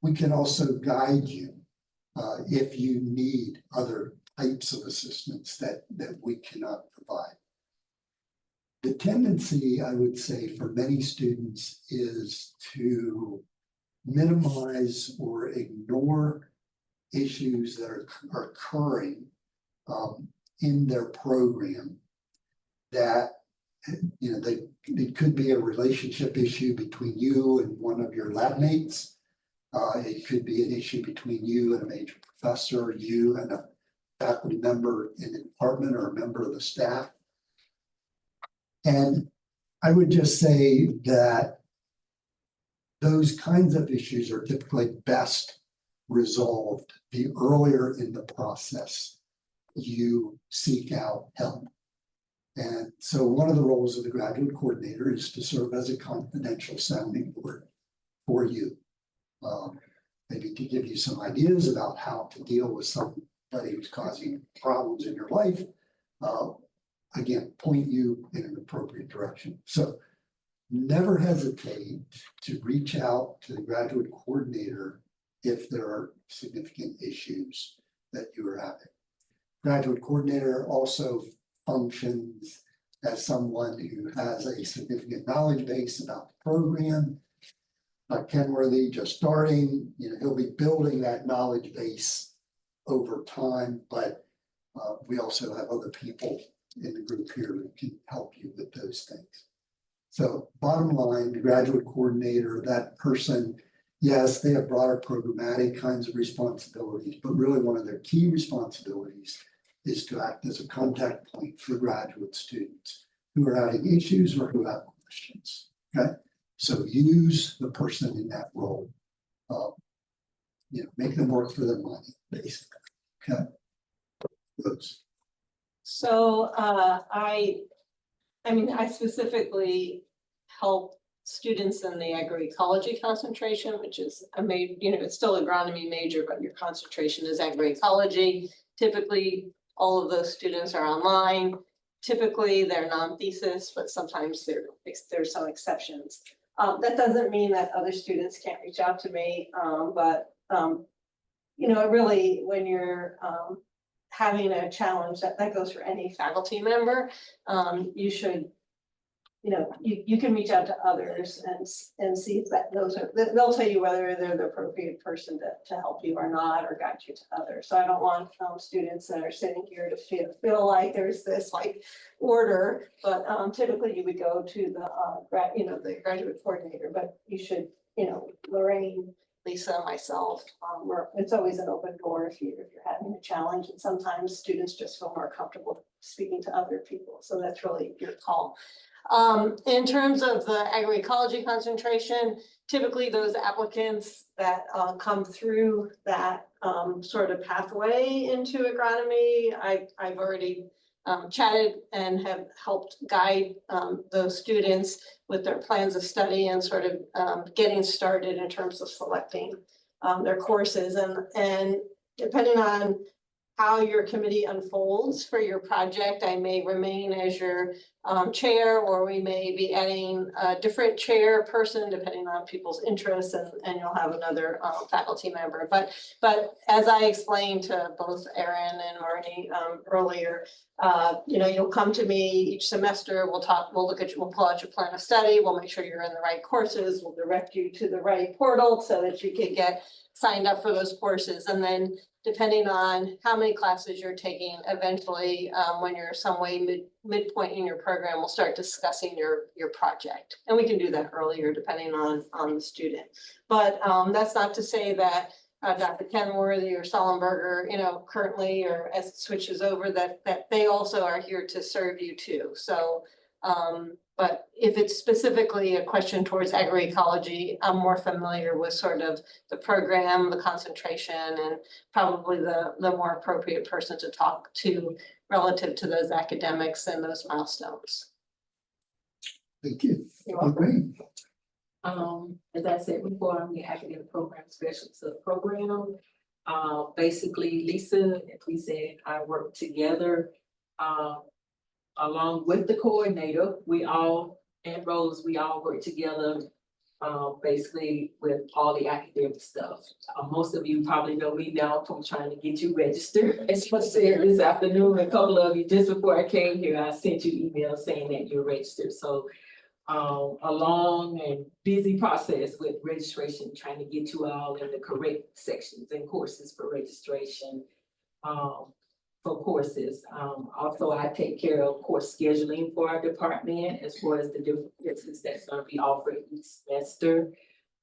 [SPEAKER 1] We can also guide you if you need other types of assistance that we cannot provide. The tendency, I would say, for many students is to minimize or ignore issues that are occurring in their program that, you know, it could be a relationship issue between you and one of your lab mates. It could be an issue between you and a major professor, you and a faculty member in the department or a member of the staff. And I would just say that those kinds of issues are typically best resolved the earlier in the process you seek out help. And so one of the roles of the graduate coordinator is to serve as a confidential sounding board for you. Maybe to give you some ideas about how to deal with somebody who's causing problems in your life, again, point you in an appropriate direction. So never hesitate to reach out to the graduate coordinator if there are significant issues that you are having. Graduate coordinator also functions as someone who has a significant knowledge base about the program. Kenworthy just starting, he'll be building that knowledge base over time, but we also have other people in the group here who can help you with those things. So bottom line, the graduate coordinator, that person, yes, they have broader programmatic kinds of responsibilities, but really one of their key responsibilities is to act as a contact point for graduate students who are having issues or who have questions, okay? So use the person in that role. Make them work for their money, basically, okay? Those.
[SPEAKER 13] So I specifically help students in the agroecology concentration, which is it's still agronomy major, but your concentration is agroecology. Typically, all of those students are online. Typically, they're non-thesis, but sometimes there's some exceptions. That doesn't mean that other students can't reach out to me, but really, when you're having a challenge that goes for any faculty member, you should, you can reach out to others and see if they'll tell you whether they're the appropriate person to help you or not, or guide you to others. So I don't want students that are sitting here to feel like there's this order, but typically you would go to the graduate coordinator, but you should, Lorraine, Lisa, myself, it's always an open door if you're having a challenge, and sometimes students just feel more comfortable speaking to other people. So that's really your call. In terms of the agroecology concentration, typically those applicants that come through that sort of pathway into agronomy, I've already chatted and have helped guide those students with their plans of study and sort of getting started in terms of selecting their courses, and depending on how your committee unfolds for your project, I may remain as your chair, or we may be adding a different chair person depending on people's interests, and you'll have another faculty member. But as I explained to both Erin and Marnie earlier, you'll come to me each semester, we'll look at you, we'll pull out your plan of study, we'll make sure you're in the right courses, we'll direct you to the right portal so that you can get signed up for those courses. And then depending on how many classes you're taking, eventually, when you're some way midpoint in your program, we'll start discussing your project. And we can do that earlier depending on the student. But that's not to say that Dr. Kenworthy or Sullenberger, currently, or as it switches over, that they also are here to serve you too. So, but if it's specifically a question towards agroecology, I'm more familiar with sort of the program, the concentration, and probably the more appropriate person to talk to relative to those academics and those milestones.
[SPEAKER 1] Thank you.
[SPEAKER 13] You're welcome.
[SPEAKER 11] As I said before, I'm the academic program specialist of the program. Basically, Lisa and Lisa and I work together along with the coordinator. We all, and Rose, we all work together basically with all the academic stuff. Most of you probably know me now from trying to get you registered. As I said this afternoon, a couple of you, just before I came here, I sent you emails saying that you're registered. So a long and busy process with registration, trying to get you all in the correct sections and courses for registration for courses. Also, I take care of course scheduling for our department as far as the different courses that's going to be offered each semester.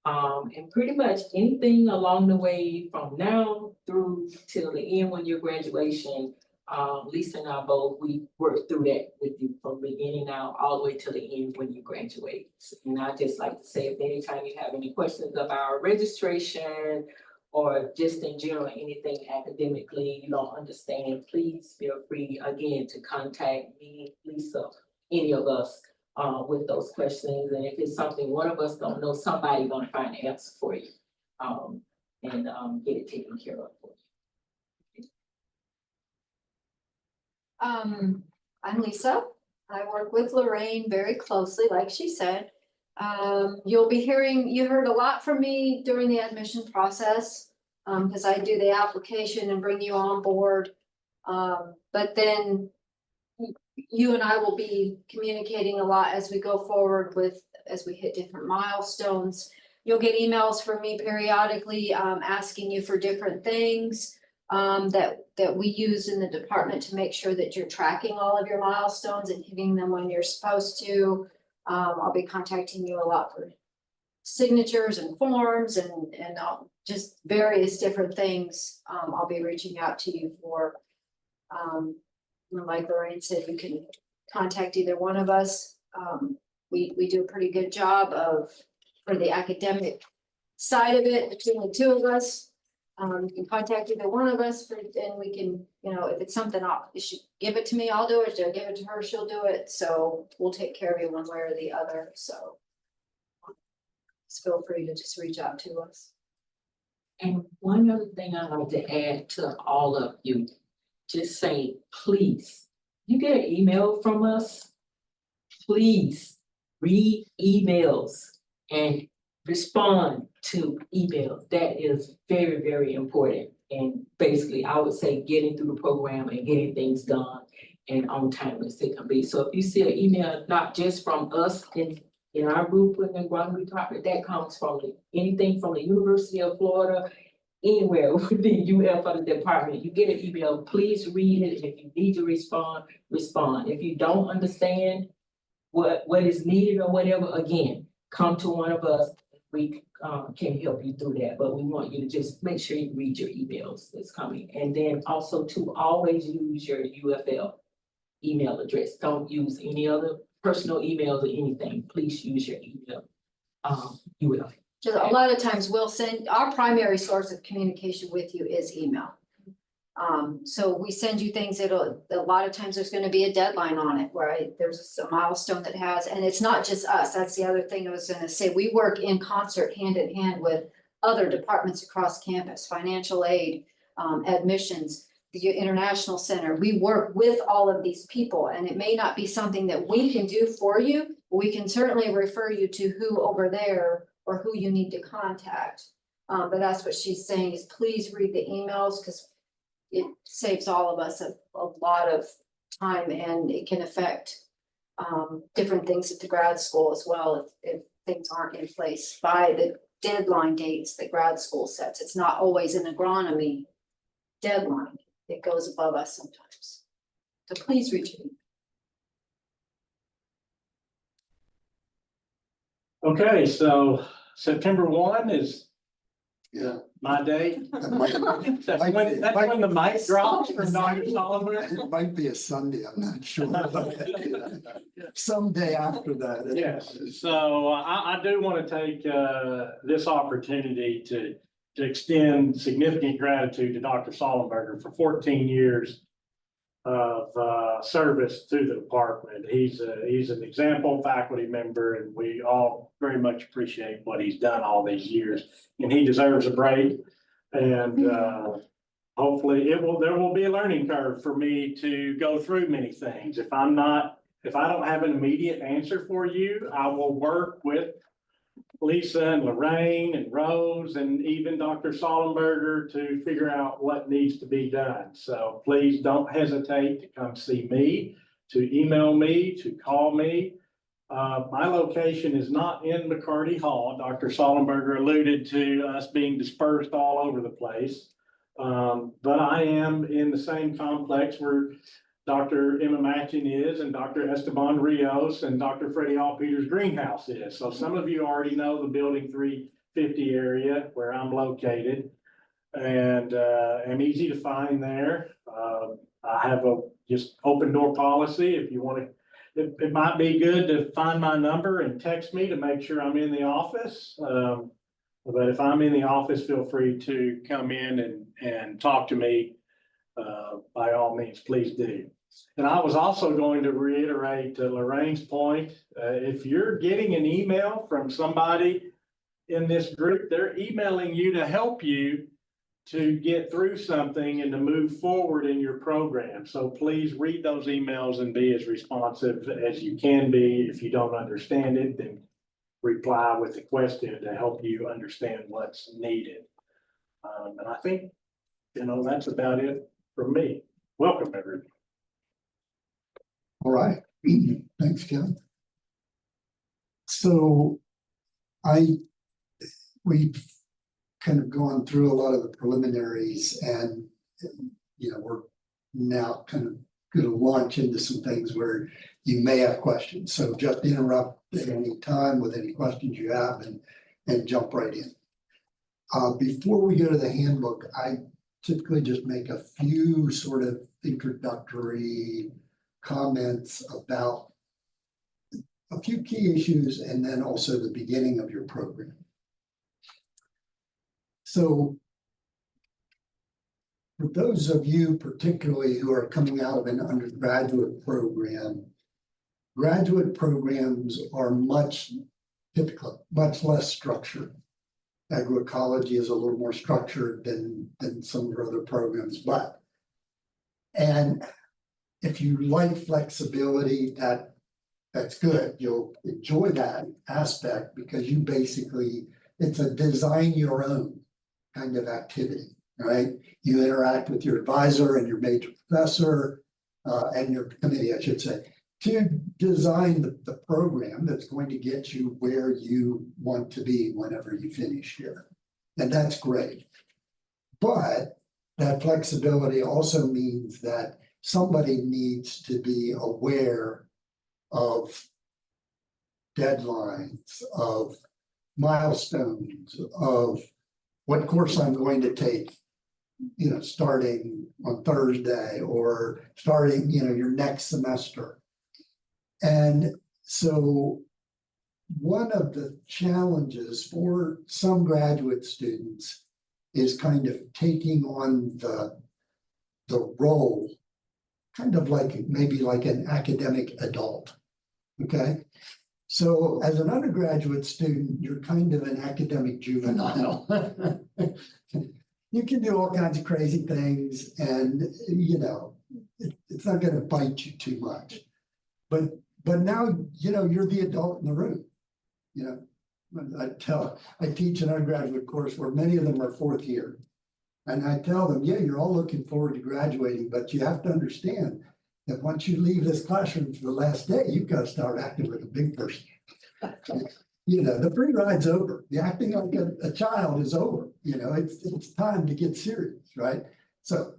[SPEAKER 11] And pretty much anything along the way from now through till the end when your graduation. Lisa and I both, we work through that with you from beginning now all the way to the end when you graduate. And I just like to say, if anytime you have any questions about our registration or just in general, anything academically you don't understand, please feel free again to contact me, Lisa, any of us with those questions. And if it's something one of us don't know, somebody gonna find the answer for you and get it taken care of for you.
[SPEAKER 2] I'm Lisa. I work with Lorraine very closely, like she said. You'll be hearing, you heard a lot from me during the admission process, because I do the application and bring you on board. But then you and I will be communicating a lot as we go forward as we hit different milestones. You'll get emails from me periodically, asking you for different things that we use in the department to make sure that you're tracking all of your milestones and hitting them when you're supposed to. I'll be contacting you a lot for signatures and forms and just various different things. I'll be reaching out to you for. Like Lorraine said, you can contact either one of us. We do a pretty good job for the academic side of it between the two of us. You can contact either one of us and we can, if it's something, you should give it to me, I'll do it. She'll give it to her, she'll do it. So we'll take care of you one way or the other. So just feel free to just reach out to us.
[SPEAKER 11] And one other thing I'd like to add to all of you, just say, please, you get an email from us, please read emails and respond to emails. That is very, very important. And basically, I would say getting through the program and getting things done and on time as it can be. So if you see an email, not just from us in our group in the agronomy department, that comes from anything from the University of Florida, anywhere within UF or the department, you get an email, please read it. If you need to respond, respond. If you don't understand what is needed or whatever, again, come to one of us. We can help you through that, but we want you to just make sure you read your emails that's coming. And then also to always use your UFL email address. Don't use any other personal emails or anything. Please use your email UFL.
[SPEAKER 2] Because a lot of times we'll send, our primary source of communication with you is email. So we send you things a lot of times there's gonna be a deadline on it, right? There's a milestone that has, and it's not just us. That's the other thing I was gonna say. We work in concert, hand in hand with other departments across campus, financial aid, admissions, the International Center. We work with all of these people, and it may not be something that we can do for you. We can certainly refer you to who over there or who you need to contact. But that's what she's saying is please read the emails because it saves all of us a lot of time and it can affect different things at the grad school as well if things aren't in place by the deadline dates that grad school sets. It's not always an agronomy deadline. It goes above us sometimes. So please reach me.
[SPEAKER 3] Okay, so September 1 is my day. That's when the mic drops from Dr. Solomon.
[SPEAKER 1] It might be a Sunday, I'm not sure. Someday after that.
[SPEAKER 3] Yes, so I do want to take this opportunity to extend significant gratitude to Dr. Sollenberger for 14 years of service to the department. He's an example faculty member, and we all very much appreciate what he's done all these years. And he deserves a break. And hopefully there will be a learning curve for me to go through many things. If I don't have an immediate answer for you, I will work with Lisa and Lorraine and Rose and even Dr. Sollenberger to figure out what needs to be done. So please don't hesitate to come see me, to email me, to call me. My location is not in McCarty Hall. Dr. Sollenberger alluded to us being dispersed all over the place. But I am in the same complex where Dr. Emma Matchin is, and Dr. Esteban Rios, and Dr. Freddie Allpeter's greenhouse is. So some of you already know the building 350 area where I'm located, and I'm easy to find there. I have a just open door policy. If you want to, it might be good to find my number and text me to make sure I'm in the office. But if I'm in the office, feel free to come in and talk to me. By all means, please do. And I was also going to reiterate Lorraine's point. If you're getting an email from somebody in this group, they're emailing you to help you to get through something and to move forward in your program. So please read those emails and be as responsive as you can be. If you don't understand it, then reply with a question to help you understand what's needed. And I think, that's about it for me. Welcome, everyone.
[SPEAKER 1] All right, thanks, Kevin. So we've kind of gone through a lot of the preliminaries and, we're now kind of going to launch into some things where you may have questions. So just interrupt at any time with any questions you have and jump right in. Before we go to the handbook, I typically just make a few sort of introductory comments about a few key issues and then also the beginning of your program. So for those of you particularly who are coming out of an undergraduate program, graduate programs are much less structured. Agroecology is a little more structured than some of our other programs, and if you like flexibility, that's good. You'll enjoy that aspect because it's a design your own kind of activity, right? You interact with your advisor and your major professor and your committee, I should say, to design the program that's going to get you where you want to be whenever you finish here. And that's great. But that flexibility also means that somebody needs to be aware of deadlines, of milestones, of what course I'm going to take, starting on Thursday or starting, your next semester. And so one of the challenges for some graduate students is kind of taking on the role, kind of maybe like an academic adult, okay? So as an undergraduate student, you're kind of an academic juvenile. You can do all kinds of crazy things and, it's not going to bite you too much. But now, you're the adult in the room. I teach an undergraduate course where many of them are fourth year. And I tell them, yeah, you're all looking forward to graduating, but you have to understand that once you leave this classroom for the last day, you've got to start acting like a big person. The free ride's over. The acting like a child is over. It's time to get serious, right? So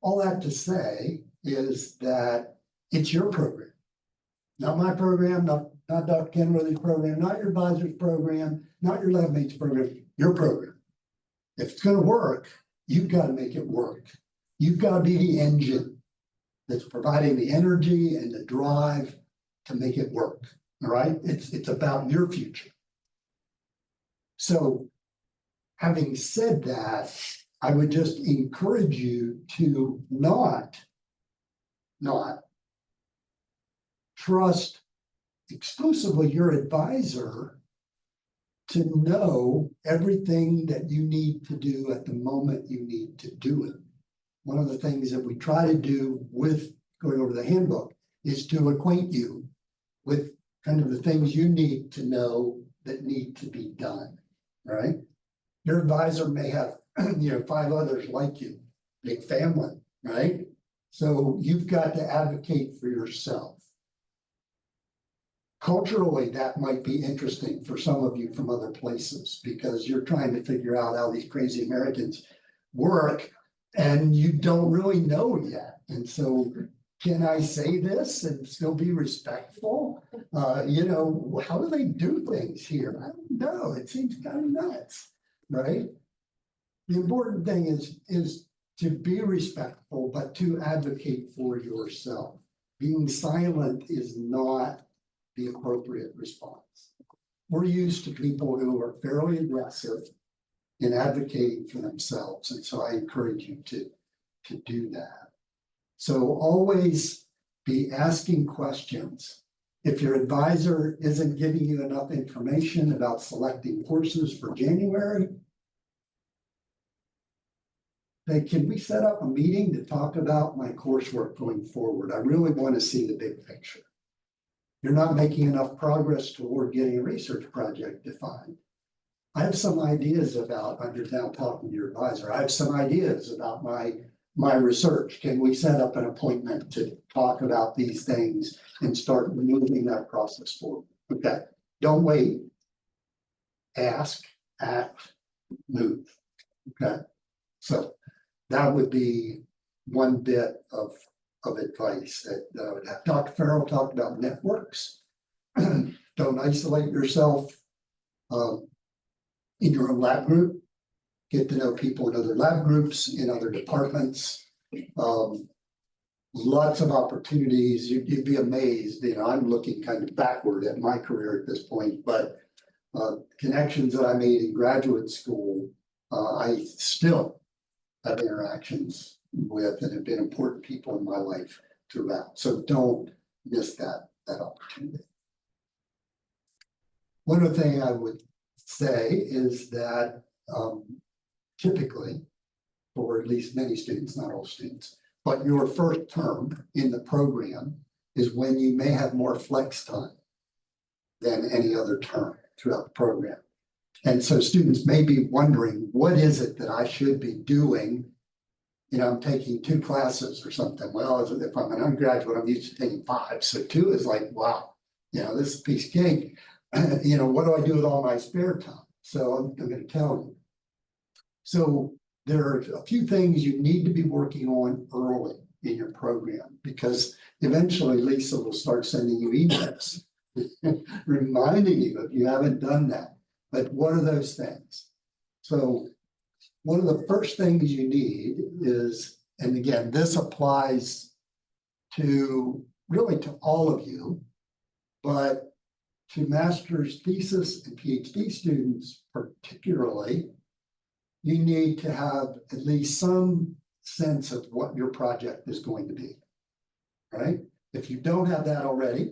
[SPEAKER 1] all that to say is that it's your program. Not my program, not Dr. Kenworthy's program, not your advisor's program, not your lab mate's program, your program. If it's going to work, you've got to make it work. You've got to be the engine that's providing the energy and the drive to make it work. All right? It's about your future. So having said that, I would just encourage you to not trust exclusively your advisor to know everything that you need to do at the moment you need to do it. One of the things that we try to do with going over the handbook is to acquaint you with kind of the things you need to know that need to be done, right? Your advisor may have, 5 others like you, big family, right? So you've got to advocate for yourself. Culturally, that might be interesting for some of you from other places because you're trying to figure out how these crazy Americans work and you don't really know yet. And so, can I say this and still be respectful? How do they do things here? I don't know. It seems kind of nuts, right? The important thing is to be respectful, but to advocate for yourself. Being silent is not the appropriate response. We're used to people who are fairly aggressive in advocating for themselves. And so I encourage you to do that. So always be asking questions. If your advisor isn't giving you enough information about selecting courses for January, hey, can we set up a meeting to talk about my coursework going forward? I really want to see the big picture. You're not making enough progress toward getting a research project defined. I have some ideas about, I'm just now talking to your advisor, I have some ideas about my research. Can we set up an appointment to talk about these things and start moving that process forward? Okay, don't wait. Ask, act, move. Okay, so that would be one bit of advice that I would have. Dr. Farrell talked about networks. Don't isolate yourself in your own lab group. Get to know people in other lab groups, in other departments. Lots of opportunities. You'd be amazed. You know, I'm looking kind of backward at my career at this point, but connections that I made in graduate school, I still have interactions with and have been important people in my life throughout. So don't miss that opportunity. One other thing I would say is that typically, for at least many students, not all students, but your first term in the program is when you may have more flex time than any other term throughout the program. And so students may be wondering, what is it that I should be doing? You know, I'm taking 2 classes or something. Well, if I'm an undergraduate, I'm used to taking 5. So 2 is like, wow, you know, this is a piece of cake. You know, what do I do with all my spare time? So I'm going to tell you. So there are a few things you need to be working on early in your program, because eventually Lisa will start sending you emails reminding you if you haven't done that. But what are those things? So one of the first things you need is, and again, this applies to really to all of you, but to master's thesis and PhD students particularly, you need to have at least some sense of what your project is going to be, right? If you don't have that already,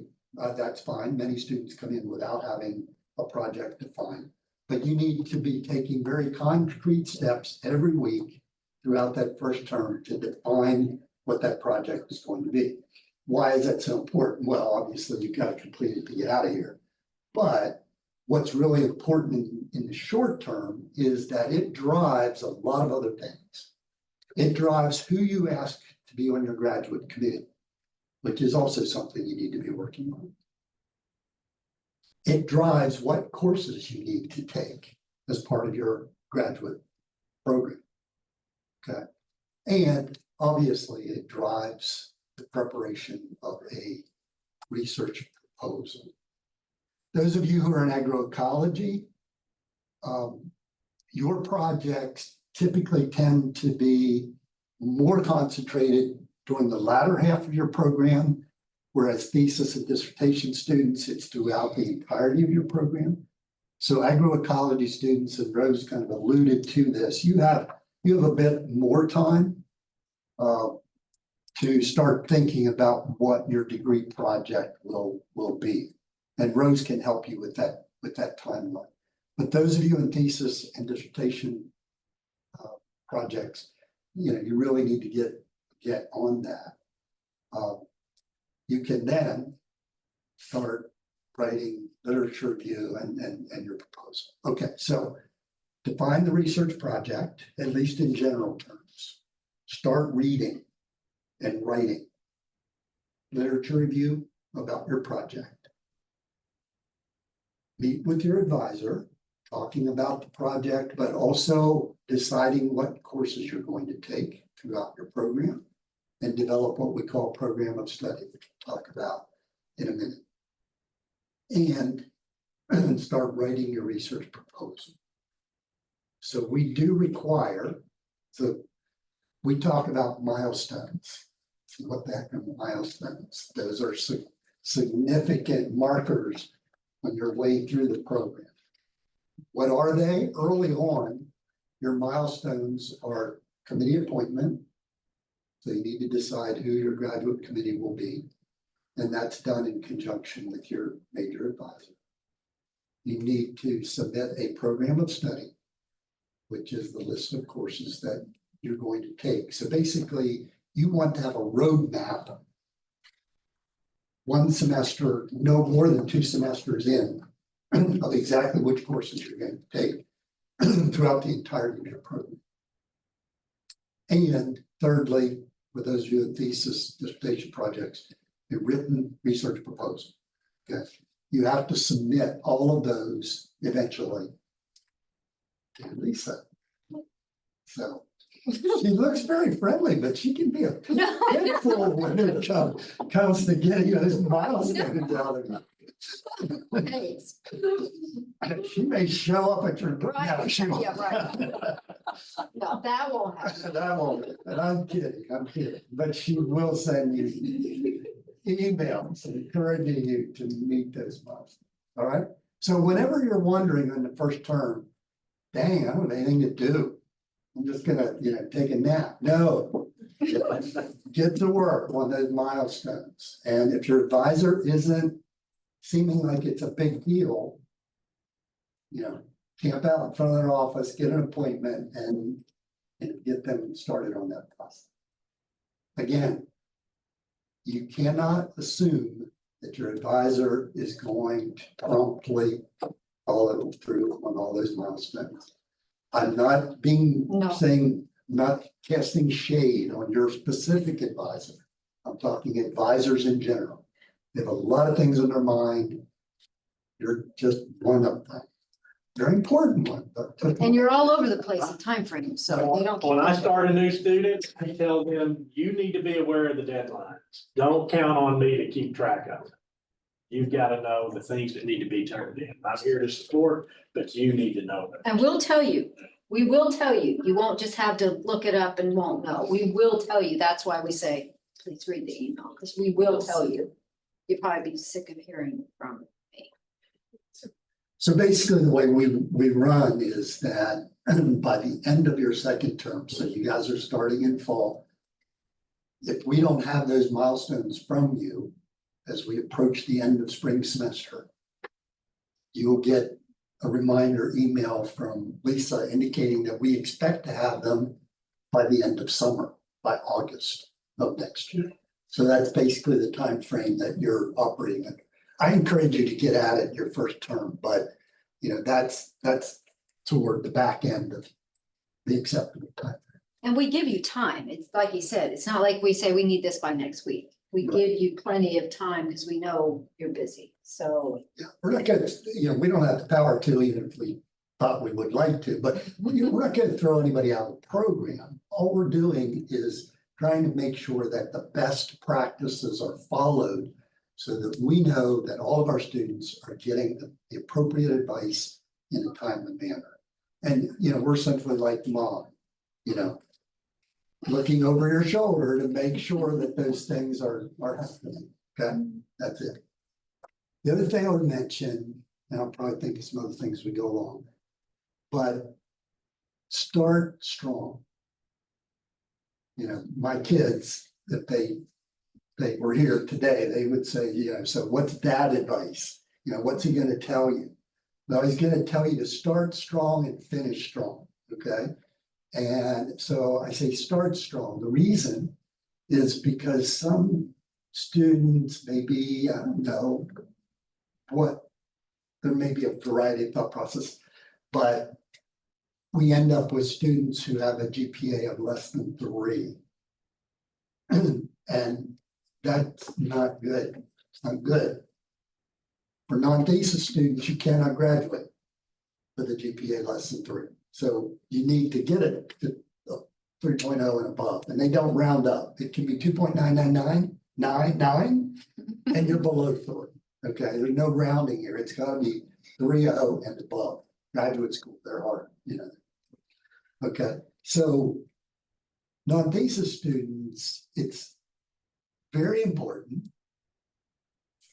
[SPEAKER 1] that's fine. Many students come in without having a project defined, but you need to be taking very concrete steps every week throughout that first term to define what that project is going to be. Why is that so important? Well, obviously you've got to complete it to get out of here, but what's really important in the short term is that it drives a lot of other things. It drives who you ask to be on your graduate committee, which is also something you need to be working on. It drives what courses you need to take as part of your graduate program. Okay. And obviously it drives the preparation of a research proposal. Those of you who are in agroecology, your projects typically tend to be more concentrated during the latter half of your program, whereas thesis and dissertation students, it's throughout the entirety of your program. So agroecology students, and Rose kind of alluded to this, you have a bit more time to start thinking about what your degree project will be. And Rose can help you with that timeline. But those of you in thesis and dissertation projects, you know, you really need to get on that. You can then start writing literature review and your proposal. Okay, so define the research project, at least in general terms. Start reading and writing literature review about your project. Meet with your advisor, talking about the project, but also deciding what courses you're going to take throughout your program, and develop what we call program of study, which we'll talk about in a minute. And start writing your research proposal. So we do require, so we talk about milestones. So what the heck are milestones? Those are significant markers on your way through the program. What are they? Early on, your milestones are committee appointment. So you need to decide who your graduate committee will be. And that's done in conjunction with your major advisor. You need to submit a program of study, which is the list of courses that you're going to take. So basically, you want to have a roadmap. One semester, no more than 2 semesters in, of exactly which courses you're going to take throughout the entirety of your program. And thirdly, for those of you in thesis, dissertation projects, a written research proposal. Okay, you have to submit all of those eventually to Lisa. So she looks very friendly, but she can be a pitfall when it comes to getting those milestones out of you. She may show up at your door. No, she won't.
[SPEAKER 2] Yeah, right. No, that won't happen.
[SPEAKER 1] That won't, and I'm kidding, but she will send you emails encouraging you to meet those milestones. All right. So whenever you're wondering in the first term, dang, I don't have anything to do. I'm just gonna, take a nap. No. Get to work on those milestones. And if your advisor isn't seeming like it's a big deal, camp out in front of their office, get an appointment and get them started on that process. Again, you cannot assume that your advisor is going to promptly follow through on all those milestones. I'm not saying, not casting shade on your specific advisor. I'm talking advisors in general. They have a lot of things on their mind. You're just one of them. Very important one, but.
[SPEAKER 2] And you're all over the place in timeframes, so they don't.
[SPEAKER 3] When I start a new student, I tell them, you need to be aware of the deadlines. Don't count on me to keep track of it. You've got to know the things that need to be turned in. I'm here to support, but you need to know that.
[SPEAKER 2] And we'll tell you, we will tell you. You won't just have to look it up and won't know. We will tell you. That's why we say, please read the email, because we will tell you. You'll probably be sick of hearing from me.
[SPEAKER 1] So basically the way we run is that by the end of your second term, so you guys are starting in fall, if we don't have those milestones from you as we approach the end of spring semester, you'll get a reminder email from Lisa indicating that we expect to have them by the end of summer, by August of next year. So that's basically the time frame that you're operating in. I encourage you to get at it your first term, but that's toward the back end of the acceptable time.
[SPEAKER 2] And we give you time. It's like you said, it's not like we say we need this by next week. We give you plenty of time because we know you're busy. So.
[SPEAKER 1] Yeah, we're not gonna, we don't have the power to, even if we thought we would like to, but we're not gonna throw anybody out of the program. All we're doing is trying to make sure that the best practices are followed so that we know that all of our students are getting the appropriate advice in a timely manner. And, we're simply like mom, looking over your shoulder to make sure that those things are happening. Okay, that's it. The other thing I would mention, and I'll probably think of some other things as we go along, but start strong. My kids, if they were here today, they would say, so what's dad advice? What's he going to tell you? Well, he's going to tell you to start strong and finish strong. Okay. And so I say start strong. The reason is because some students maybe, I don't know there may be a variety of thought process, but we end up with students who have a GPA of less than 3. And that's not good. It's not good. For non-thesis students, you cannot graduate with a GPA less than 3. So you need to get it to 3.0 and above, and they don't round up. It can be 2.99999, and you're below 3. Okay, there's no rounding here. It's got to be 3.0 and above. Graduate school, they're hard, Okay, so non-thesis students, it's very important.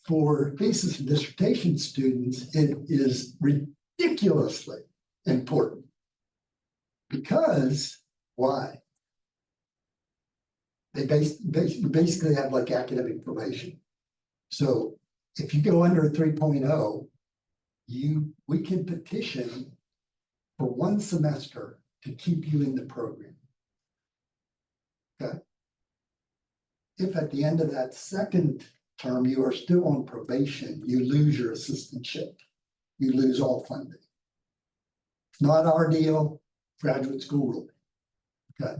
[SPEAKER 1] For thesis and dissertation students, it is ridiculously important. Because why? They basically have like academic probation. So if you go under a 3.0, we can petition for 1 semester to keep you in the program. if at the end of that second term, you are still on probation, you lose your assistantship. You lose all funding. It's not our deal, graduate school rule. Okay.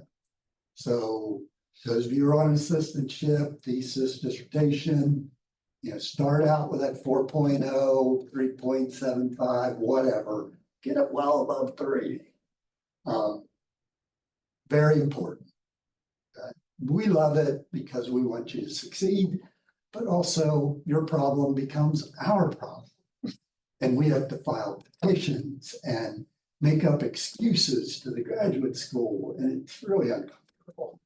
[SPEAKER 1] So those of you who are on assistantship, thesis, dissertation, start out with that 4.0, 3.75, whatever, get it well above 3. Very important. Okay. We love it because we want you to succeed, but also your problem becomes our problem. And we have to file petitions and make up excuses to the graduate school, and it's really uncomfortable.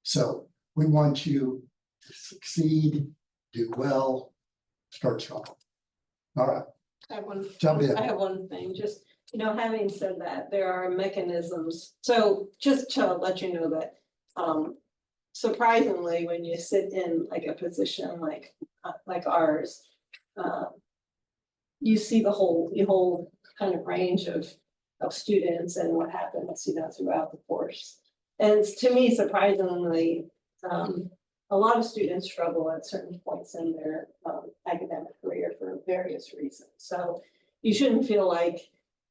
[SPEAKER 1] So we want you to succeed, do well, start strong. All right.
[SPEAKER 13] I have one,
[SPEAKER 1] Jump in.
[SPEAKER 13] I have one thing, just, having said that, there are mechanisms. So just to let you know that, surprisingly, when you sit in like a position like ours, you see the whole kind of range of students and what happens, throughout the course. And to me, surprisingly, a lot of students struggle at certain points in their academic career for various reasons. So you shouldn't feel like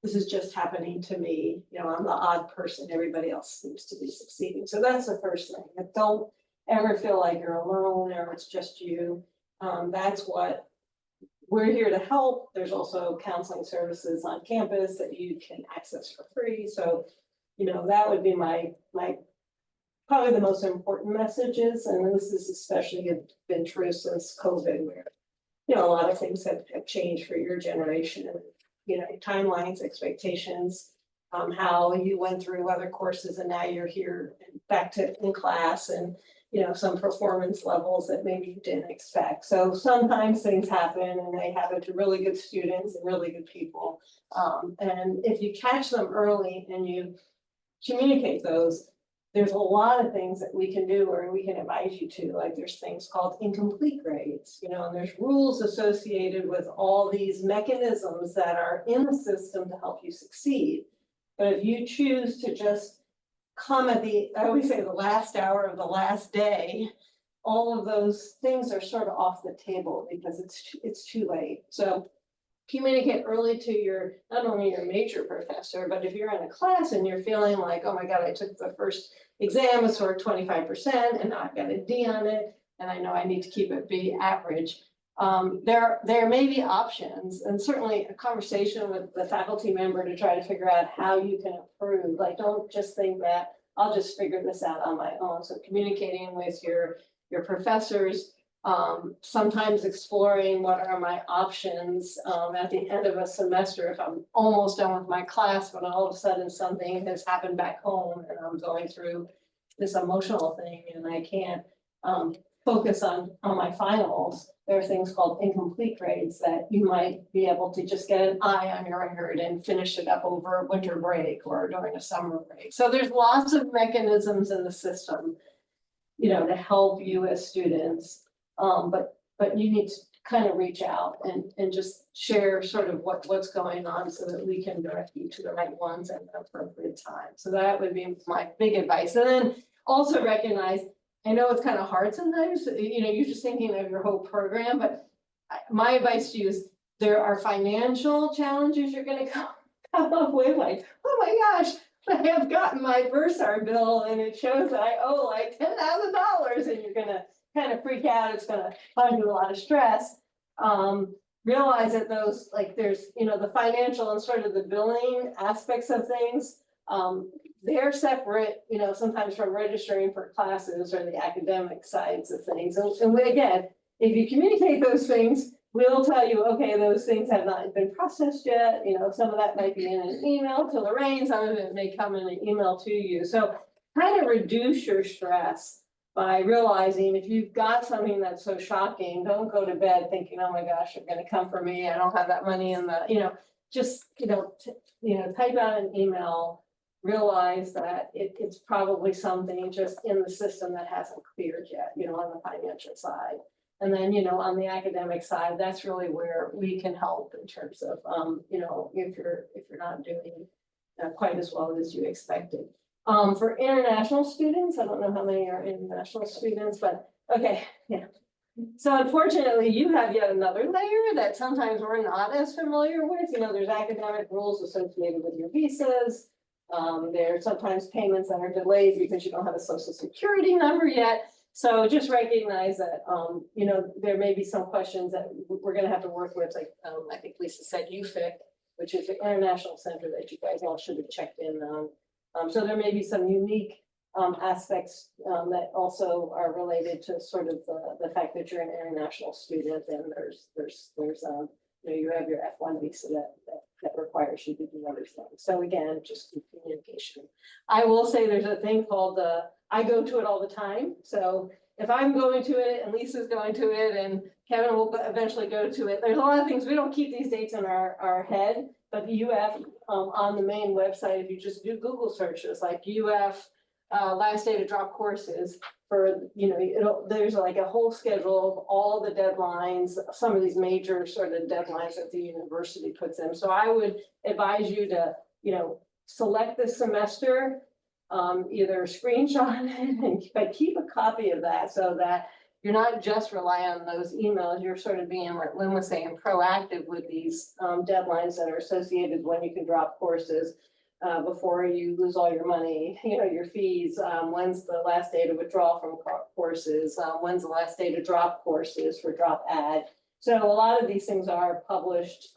[SPEAKER 13] this is just happening to me. I'm the odd person, everybody else seems to be succeeding. So that's the first thing. But don't ever feel like you're alone or it's just you. That's what we're here to help. There's also counseling services on campus that you can access for free. So, that would be my probably the most important messages. And this is especially been true since COVID, where, a lot of things have changed for your generation. Timelines, expectations, how you went through other courses and now you're here and back to in class, and some performance levels that maybe you didn't expect. So sometimes things happen and they happen to really good students and really good people. And if you catch them early and you communicate those, there's a lot of things that we can do or we can advise you to, like there's things called incomplete grades, and there's rules associated with all these mechanisms that are in the system to help you succeed. But if you choose to just come at I always say the last hour of the last day, all of those things are sort of off the table because it's too late. So communicate early to not only your major professor, but if you're in a class and you're feeling like, oh my God, I took the first exam, I scored 25% and I've got a D on it, and I know I need to keep it B average. There may be options, and certainly a conversation with the faculty member to try to figure out how you can improve. Like, don't just think that I'll just figure this out on my own. So communicating with your professors, sometimes exploring what are my options at the end of a semester if I'm almost done with my class, but all of a sudden something has happened back home and I'm going through this emotional thing and I can't focus on my finals. There are things called incomplete grades that you might be able to just get an eye on your record and finish it up over winter break or during a summer break. So there's lots of mechanisms in the system, to help you as students. But you need to kind of reach out and just share sort of what's going on so that we can direct you to the right ones at the appropriate time. So that would be my big advice. And then also recognize, I know it's kind of hard sometimes, you're just thinking of your whole program, but my advice to you is there are financial challenges you're going to come up with, like, oh my gosh, I have gotten my bursar bill and it shows that I owe like $10,000 and you're going to kind of freak out. It's going to cause you a lot of stress. Realize that those, like there's, the financial and sort of the billing aspects of things, they're separate, sometimes from registering for classes or the academic sides of things. And again, if you communicate those things, we'll tell you, okay, those things have not been processed yet. Some of that might be in an email to Lorraine, some of it may come in an email to you. So kind of reduce your stress by realizing if you've got something that's so shocking, don't go to bed thinking, oh my gosh, they're going to come for me. I don't have that money in the, just, type out an email, realize that it's probably something just in the system that hasn't cleared yet, on the financial side. And then, on the academic side, that's really where we can help in terms of, if you're not doing quite as well as you expected. For international students, I don't know how many are international students, but Okay, yeah. So unfortunately, you have yet another layer that sometimes we're not as familiar with. You know, there's academic rules associated with your visas. There are sometimes payments that are delayed because you don't have a social security number yet. So just recognize that, you know, there may be some questions that we're gonna have to work with, like, I think Lisa said UFIC, which is the international center that you guys all should have checked in on. So there may be some unique aspects that also are related to sort of the fact that you're an international student, and there's you know, you have your F1 visa that requires you to do other things. So again, just communication. I will say there's a thing called I go to it all the time. So if I'm going to it and Lisa's going to it and Kevin will eventually go to it, there's a lot of things, we don't keep these dates in our head, but the UF on the main website, if you just do Google searches like UF last day to drop courses for, you know, there's like a whole schedule of all the deadlines, some of these major sort of deadlines that the university puts in. So I would advise you to, you know, select this semester, either screenshot it, but keep a copy of that so that you're not just relying on those emails, you're sort of being, like Lynn was saying, proactive with these deadlines that are associated when you can drop courses. Before you lose all your money, you know, your fees, when's the last day to withdraw from courses, when's the last day to drop courses for drop ad. So a lot of these things are published.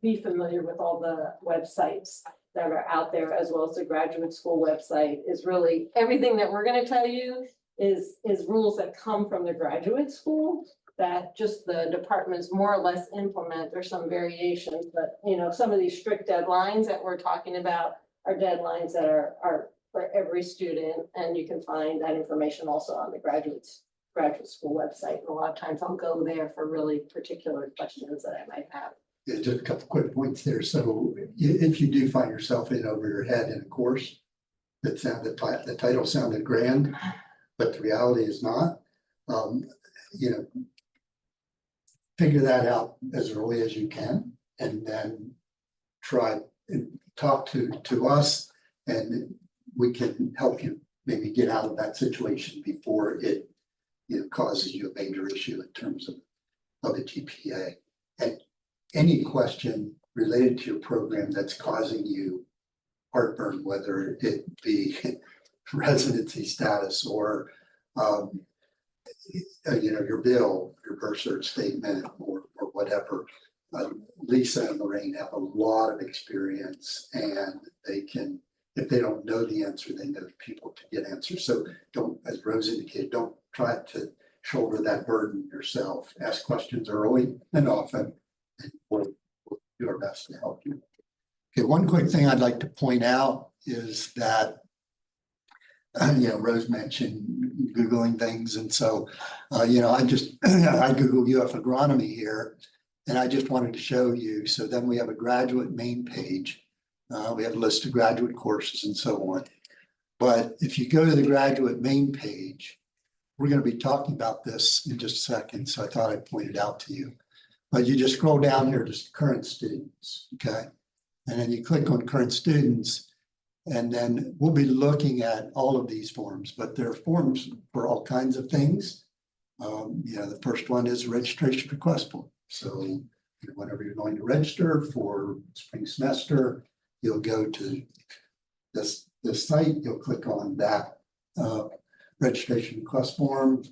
[SPEAKER 13] Be familiar with all the websites that are out there, as well as the graduate school website. Is really everything that we're going to tell you is rules that come from the graduate school that just the departments more or less implement. There's some variations, but you know, some of these strict deadlines that we're talking about are deadlines that are for every student, and you can find that information also on the graduate school website. And a lot of times I'll go there for really particular questions that I might have.
[SPEAKER 1] Yeah, just a couple quick points there. So if you do find yourself in over your head in a course that the title sounded grand, but the reality is not, you know, figure that out as early as you can, and then try and talk to us, and we can help you maybe get out of that situation before it, you know, causes you a major issue in terms of the GPA. And any question related to your program that's causing you heartburn, whether it be residency status or you know, your bill, your birth cert statement, or whatever. Lisa and Lorraine have a lot of experience, and they can, if they don't know the answer, they know people to get answers. So don't, as Rose indicated, don't try to shoulder that burden yourself. Ask questions early and often, and we'll do our best to help you. Okay, one quick thing I'd like to point out is that you know, Rose mentioned Googling things. And so, you know, I Googled UF Agronomy here, and I just wanted to show you. So then we have a graduate main page. We have a list of graduate courses and so on. But if you go to the graduate main page, we're going to be talking about this in just a second. So I thought I'd point it out to you. But you just scroll down here to current students, okay? And then you click on current students. And then we'll be looking at all of these forms, but there are forms for all kinds of things. You know, the first one is registration request form. So whenever you're going to register for spring semester, you'll go to this site, you'll click on that registration request form,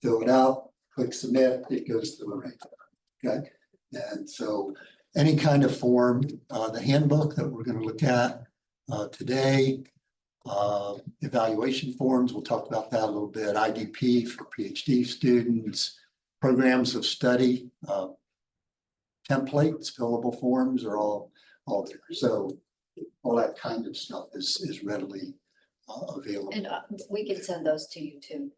[SPEAKER 1] fill it out, click submit, it goes to Lorraine. Okay. And so any kind of form, the handbook that we're going to look at today, evaluation forms, we'll talk about that a little bit, IDP for PhD students, programs of study, templates, fillable forms are all there. So all that kind of stuff is readily available.
[SPEAKER 2] And we can send those to you too.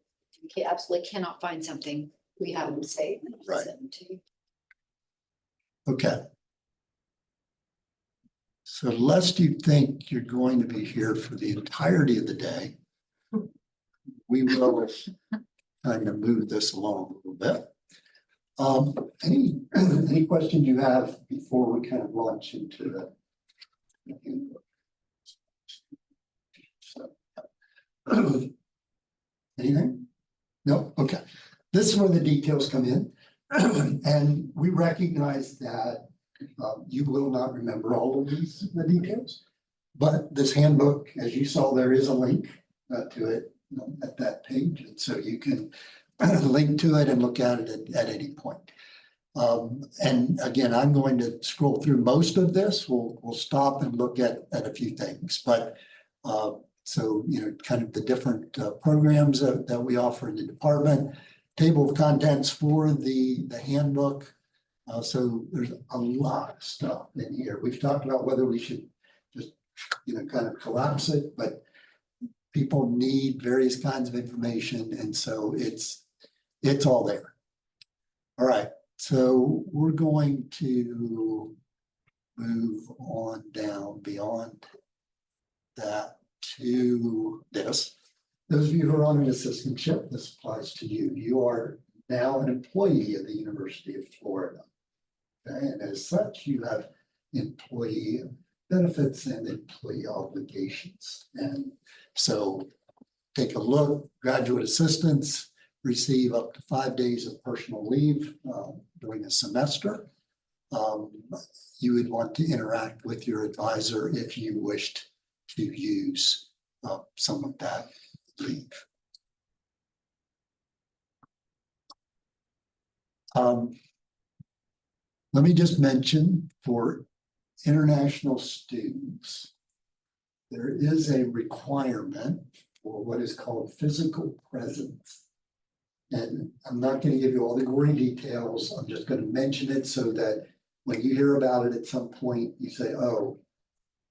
[SPEAKER 2] If you absolutely cannot find something, we have them saved.
[SPEAKER 1] Right.
[SPEAKER 2] Send them to you.
[SPEAKER 1] Okay. So lest you think you're going to be here for the entirety of the day, we will kind of move this along a little bit. Any questions you have before we kind of launch into the anything? No, okay. This is where the details come in. And we recognize that you will not remember all of the details. But this handbook, as you saw, there is a link to it at that page. And so you can link to it and look at it at any point. And again, I'm going to scroll through most of this. We'll stop and look at a few things. But so, you know, kind of the different programs that we offer in the department, table of contents for the handbook. So there's a lot of stuff in here. We've talked about whether we should just, you know, kind of collapse it, but people need various kinds of information. And so it's all there. All right. So we're going to move on down beyond that to this. Those of you who are on an assistantship, this applies to you. You are now an employee of the University of Florida. Okay? And as such, you have employee benefits and employee obligations. And so take a look, graduate assistants receive up to 5 days of personal leave during a semester. You would want to interact with your advisor if you wished to use some of that leave. Let me just mention for international students, there is a requirement for what is called physical presence. And I'm not going to give you all the gory details. I'm just going to mention it so that when you hear about it at some point, you say, oh,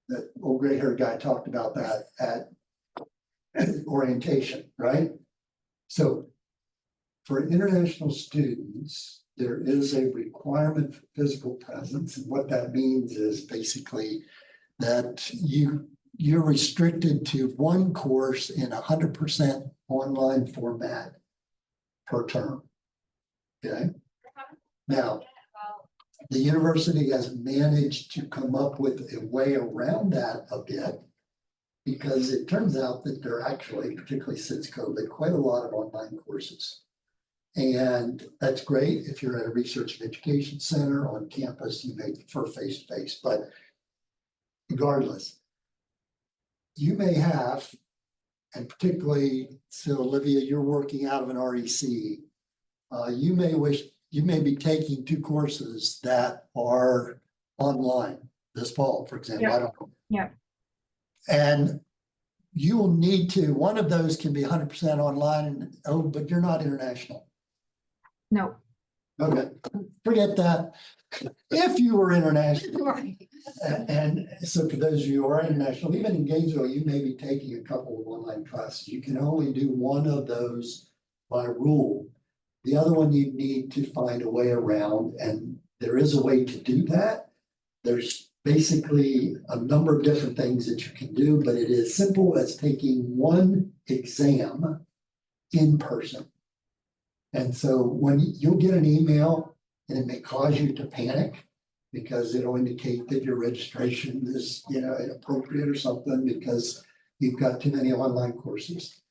[SPEAKER 1] that old gray haired guy talked about that at orientation, right? So for international students, there is a requirement for physical presence. And what that means is basically that you're restricted to one course in 100% online format per term. Okay. Now, the university has managed to come up with a way around that a bit, because it turns out that there are actually, particularly since COVID, quite a lot of online courses. And that's great if you're at a research and education center on campus, you may prefer face-to-face, but regardless, you may have, and particularly, so Olivia, you're working out of an REC, you may be taking 2 courses that are online this fall, for example.
[SPEAKER 9] Yeah.
[SPEAKER 1] I don't know.
[SPEAKER 9] Yeah.
[SPEAKER 1] And you will need to, one of those can be 100% online, but you're not international.
[SPEAKER 9] No.
[SPEAKER 1] Okay, forget that. If you were international,
[SPEAKER 2] Right.
[SPEAKER 1] and so for those of you who are international, even in Gainesville, you may be taking a couple of online classes. You can only do one of those by rule. The other one you need to find a way around, and there is a way to do that. There's basically a number of different things that you can do, but it is simple as taking one exam in person. And so when you'll get an email, and it may cause you to panic because it'll indicate that your registration is, you know, inappropriate or something because you've got too many online courses.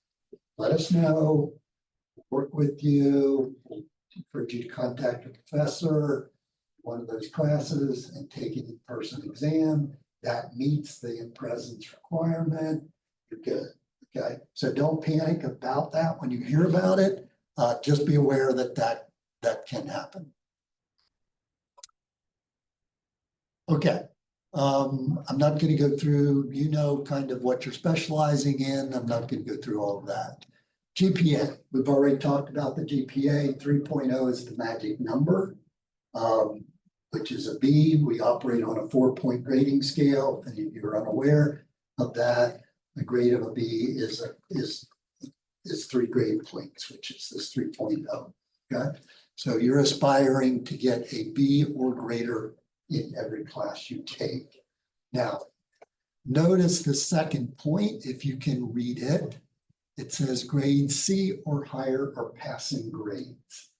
[SPEAKER 1] Let us know, work with you, we'll encourage you to contact a professor, one of those classes, and take an in-person exam. That meets the in-presence requirement. You're good. Okay. So don't panic about that when you hear about it. Just be aware that that can happen. Okay. I'm not going to go through, you know, kind of what you're specializing in. I'm not going to go through all of that. GPA, we've already talked about the GPA. 3.0 is the magic number, which is a B. We operate on a 4-point grading scale. And if you're unaware of that, the grade of a B is 3 grade points, which is this 3.0. Okay. So you're aspiring to get a B or greater in every class you take. Now, notice the second point, if you can read it, it says grade C or higher are passing grades.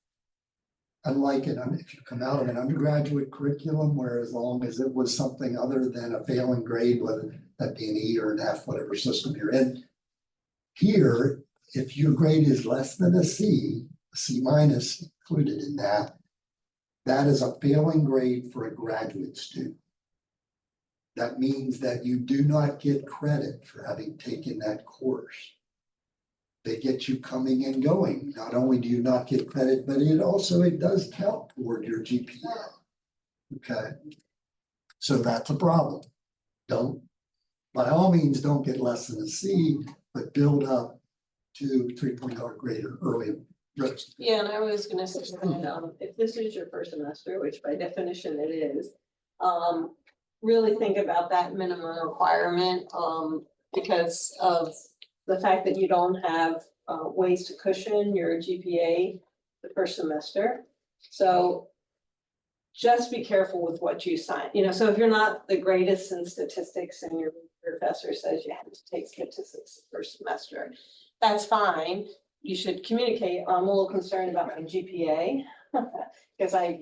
[SPEAKER 1] Unlike if you come out of an undergraduate curriculum, where as long as it was something other than a failing grade, whether that be an E or an F, whatever system you're in, here if your grade is less than a C minus included in that, that is a failing grade for a graduate student. That means that you do not get credit for having taken that course. They get you coming and going. Not only do you not get credit, but it does count toward your GPA. Okay. So that's a problem. By all means, don't get less than a C, but build up to 3.0 or greater early.
[SPEAKER 13] Yeah, and I was gonna say that, if this is your first semester, which by definition it is, really think about that minimum requirement, because of the fact that you don't have, ways to cushion your GPA the first semester. So just be careful with what you sign, so if you're not the greatest in statistics and your professor says you have to take statistics the first semester, that's fine. You should communicate, I'm a little concerned about my GPA. Because I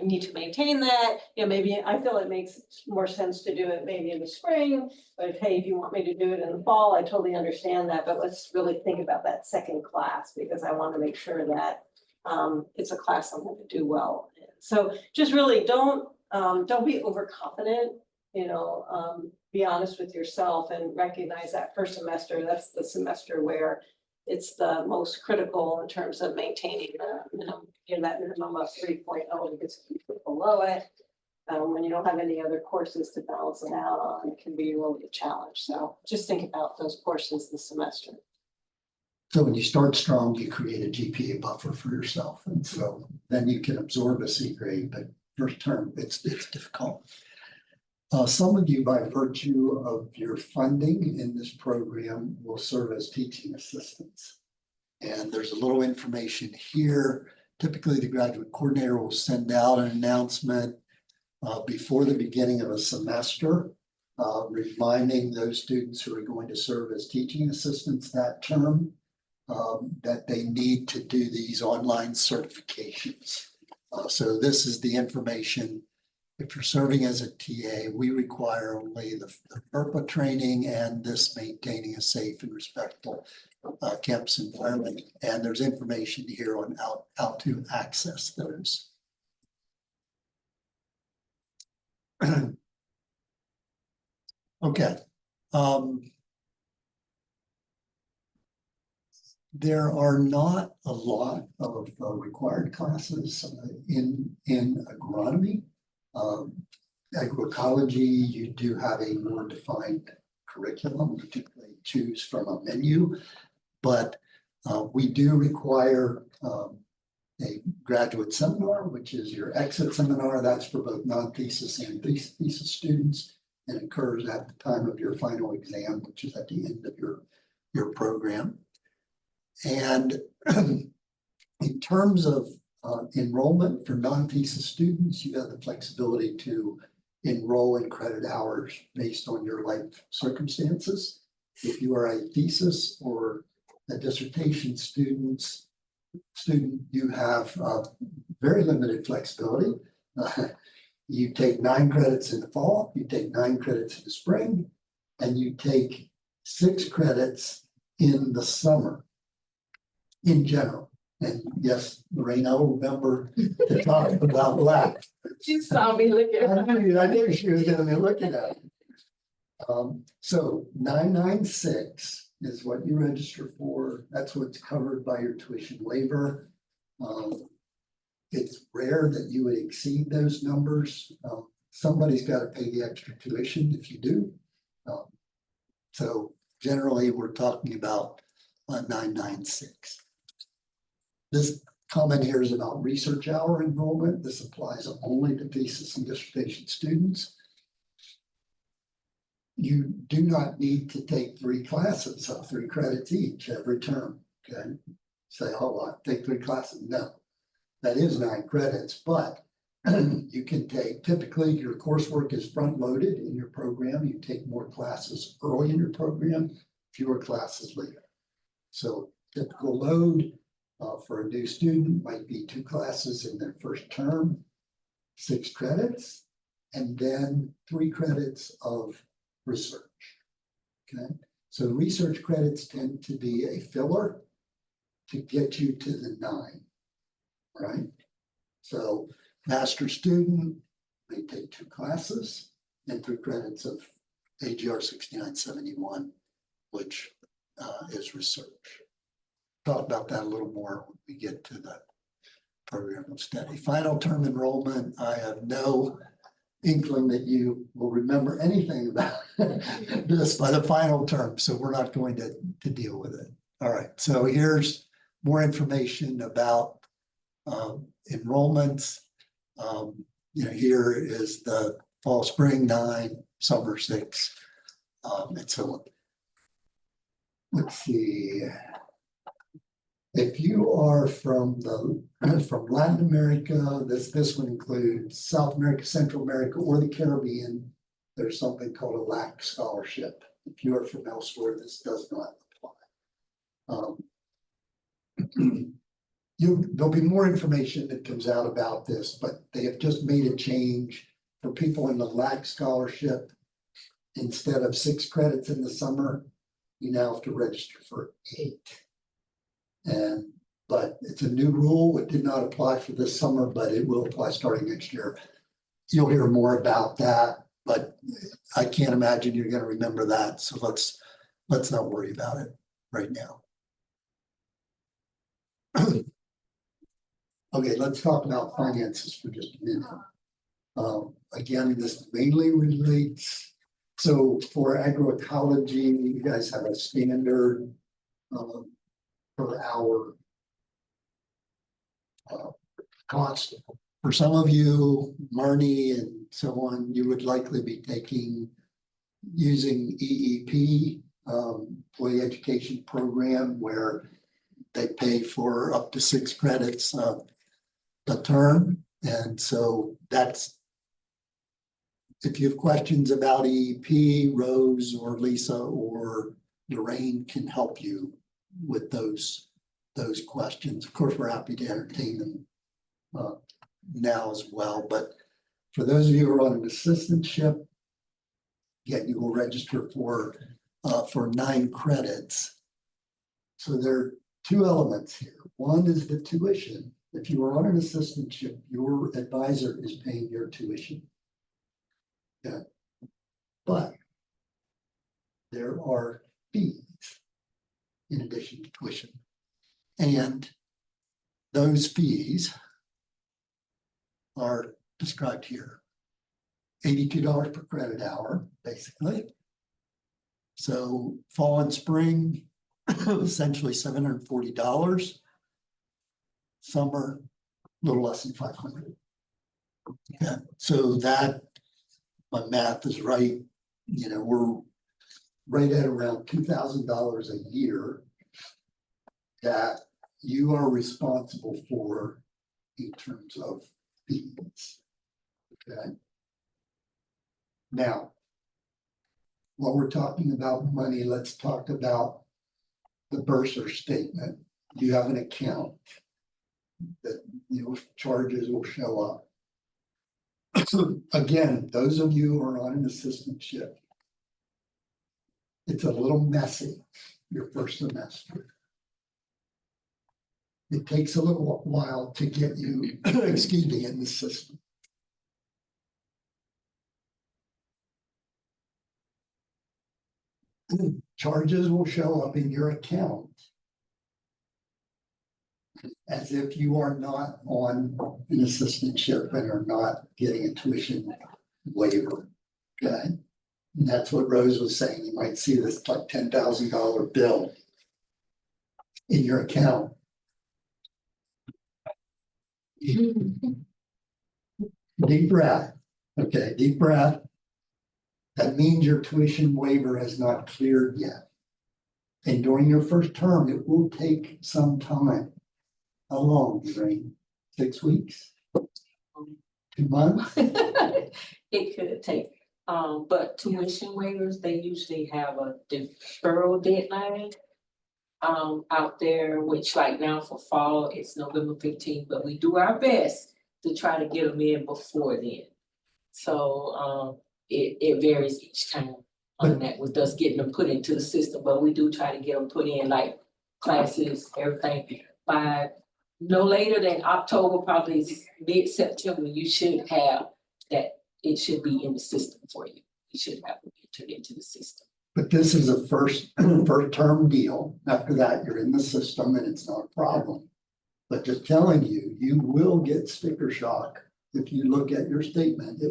[SPEAKER 13] need to maintain that, maybe I feel it makes more sense to do it maybe in the spring. But hey, if you want me to do it in the fall, I totally understand that, but let's really think about that second class, because I want to make sure that it's a class I'm going to do well in. So just really don't be overconfident, be honest with yourself and recognize that first semester, that's the semester where it's the most critical in terms of maintaining that minimum of 3.0, because if you put below it, when you don't have any other courses to balance it out on, it can be really a challenge. So just think about those courses this semester.
[SPEAKER 1] So when you start strong, you create a GPA buffer for yourself. And so then you can absorb a C grade, but first term, it's difficult. Some of you, by virtue of your funding in this program, will serve as teaching assistants. And there's a little information here. Typically, the graduate coordinator will send out an announcement before the beginning of a semester, reminding those students who are going to serve as teaching assistants that term that they need to do these online certifications. So this is the information. If you're serving as a TA, we require only the FERPA training and this maintaining a safe and respectful campus environment. And there's information here on how to access those. Okay. There are not a lot of required classes in agronomy. Agroecology, you do have a more defined curriculum, particularly choose from a menu, but we do require a graduate seminar, which is your exit seminar. That's for both non-thesis and thesis students, and occurs at the time of your final exam, which is at the end of your program. And in terms of enrollment for non-thesis students, you have the flexibility to enroll in credit hours based on your life circumstances. If you are a thesis or a dissertation student, you have very limited flexibility. You take 9 credits in the fall, you take 9 credits in the spring, and you take 6 credits in the summer in general. And yes, Lorraine, I will remember to talk about that.
[SPEAKER 11] She saw me looking.
[SPEAKER 1] I knew she was gonna be looking at it. So 996 is what you register for. That's what's covered by your tuition waiver. It's rare that you would exceed those numbers. Somebody's got to pay the extra tuition if you do. So generally, we're talking about 996. This comment here is about research hour enrollment. This applies only to thesis and dissertation students. You do not need to take 3 classes of 3 credits each every term. Okay, say, oh, well, take 3 classes. No, that is 9 credits, but you can take, typically your coursework is front loaded in your program. You take more classes early in your program, fewer classes later. So typical load for a new student might be 2 classes in their first term, 6 credits, and then 3 credits of research. Okay, So research credits tend to be a filler to get you to the 9, right? So master student may take 2 classes and 3 credits of AGR 6971, which is research. Talk about that a little more when we get to the program of study. Final term enrollment, I have no inkling that you will remember anything about this by the final term, so we're not going to deal with it. All right, so here's more information about enrollments. Here is the fall, spring 9, summer 6, and so on. Let's see. If you are from Latin America, this would include South America, Central America, or the Caribbean. There's something called a LAC scholarship. If you are from elsewhere, this does not apply. There'll be more information that comes out about this, but they have just made a change for people in the LAC scholarship. Instead of 6 credits in the summer, you now have to register for 8. But it's a new rule. It did not apply for this summer, but it will apply starting next year. You'll hear more about that, but I can't imagine you're going to remember that. So let's not worry about it right now. Okay, let's talk about finances for just a minute. Again, this mainly relates. So for agroecology, you guys have a standard per hour cost. For some of you, Marnie and so on, you would likely be using EEP, Employee Education Program, where they pay for up to 6 credits a term. And so that's, if you have questions about EEP, Rose or Lisa or Lorraine can help you with those questions. Of course, we're happy to entertain them now as well. But for those of you who are on an assistantship, yet you will register for 9 credits. So there are 2 elements here. One is the tuition. If you are on an assistantship, your advisor is paying your tuition. Yeah. But there are fees in addition to tuition. And those fees are described here. $82 per credit hour, basically. So fall and spring, essentially $740. Summer, a little less than $500. Yeah. So that, my math is right. We're right at around $2,000 a year that you are responsible for in terms of fees. Okay. Now, while we're talking about money, let's talk about the bursar statement. You have an account that charges will show up. Again, those of you who are on an assistantship, it's a little messy your first semester. It takes a little while to get you, excuse me, in the system. Charges will show up in your account as if you are not on an assistantship and are not getting a tuition waiver. Okay. And that's what Rose was saying. You might see this like $10,000 bill in your account. Deep breath. Okay, deep breath. That means your tuition waiver has not cleared yet. And during your first term, it will take some time. How long, Lorraine? 6 weeks? 2 months?
[SPEAKER 11] It could take, but tuition waivers, they usually have a deferral deadline out there, which like now for fall, it's November 15th, but we do our best to try to get them in before then. So it varies each time. on that with us getting them put into the system, but we do try to get them put in like classes, everything by no later than October, probably mid-September, you should have that, it should be in the system for you. You should have it entered into the system.
[SPEAKER 1] But this is a first term deal. After that, you're in the system and it's not a problem. But just telling you, you will get sticker shock if you look at your statement.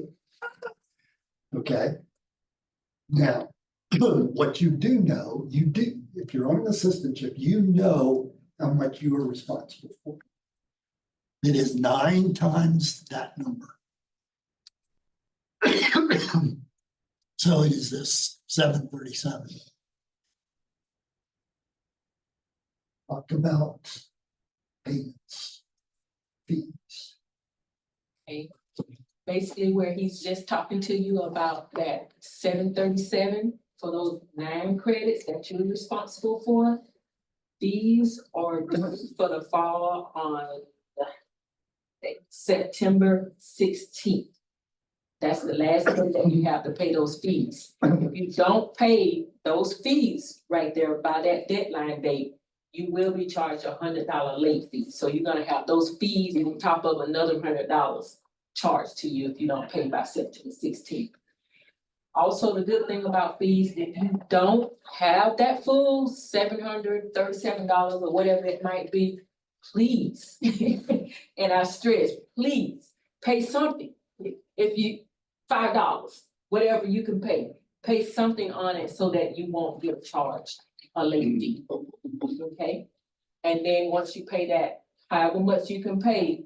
[SPEAKER 1] Okay. Now, what you do know, if you're on an assistantship, you know how much you are responsible for. It is 9 times that number. So it is this 737. Talk about payments, fees.
[SPEAKER 11] Okay, basically where he's just talking to you about that 737 for those 9 credits that you're responsible for. These are due for the fall on September 16th. That's the last day that you have to pay those fees. If you don't pay those fees right there by that deadline date, you will be charged $100 late fee. So you're gonna have those fees on top of another $100 charged to you if you don't pay by September 16th. Also, the good thing about fees, if you don't have that full $737 or whatever it might be, please, and I stress, please pay something. If you, $5, whatever you can pay something on it so that you won't get charged a late fee. Okay? And then once you pay that, however much you can pay,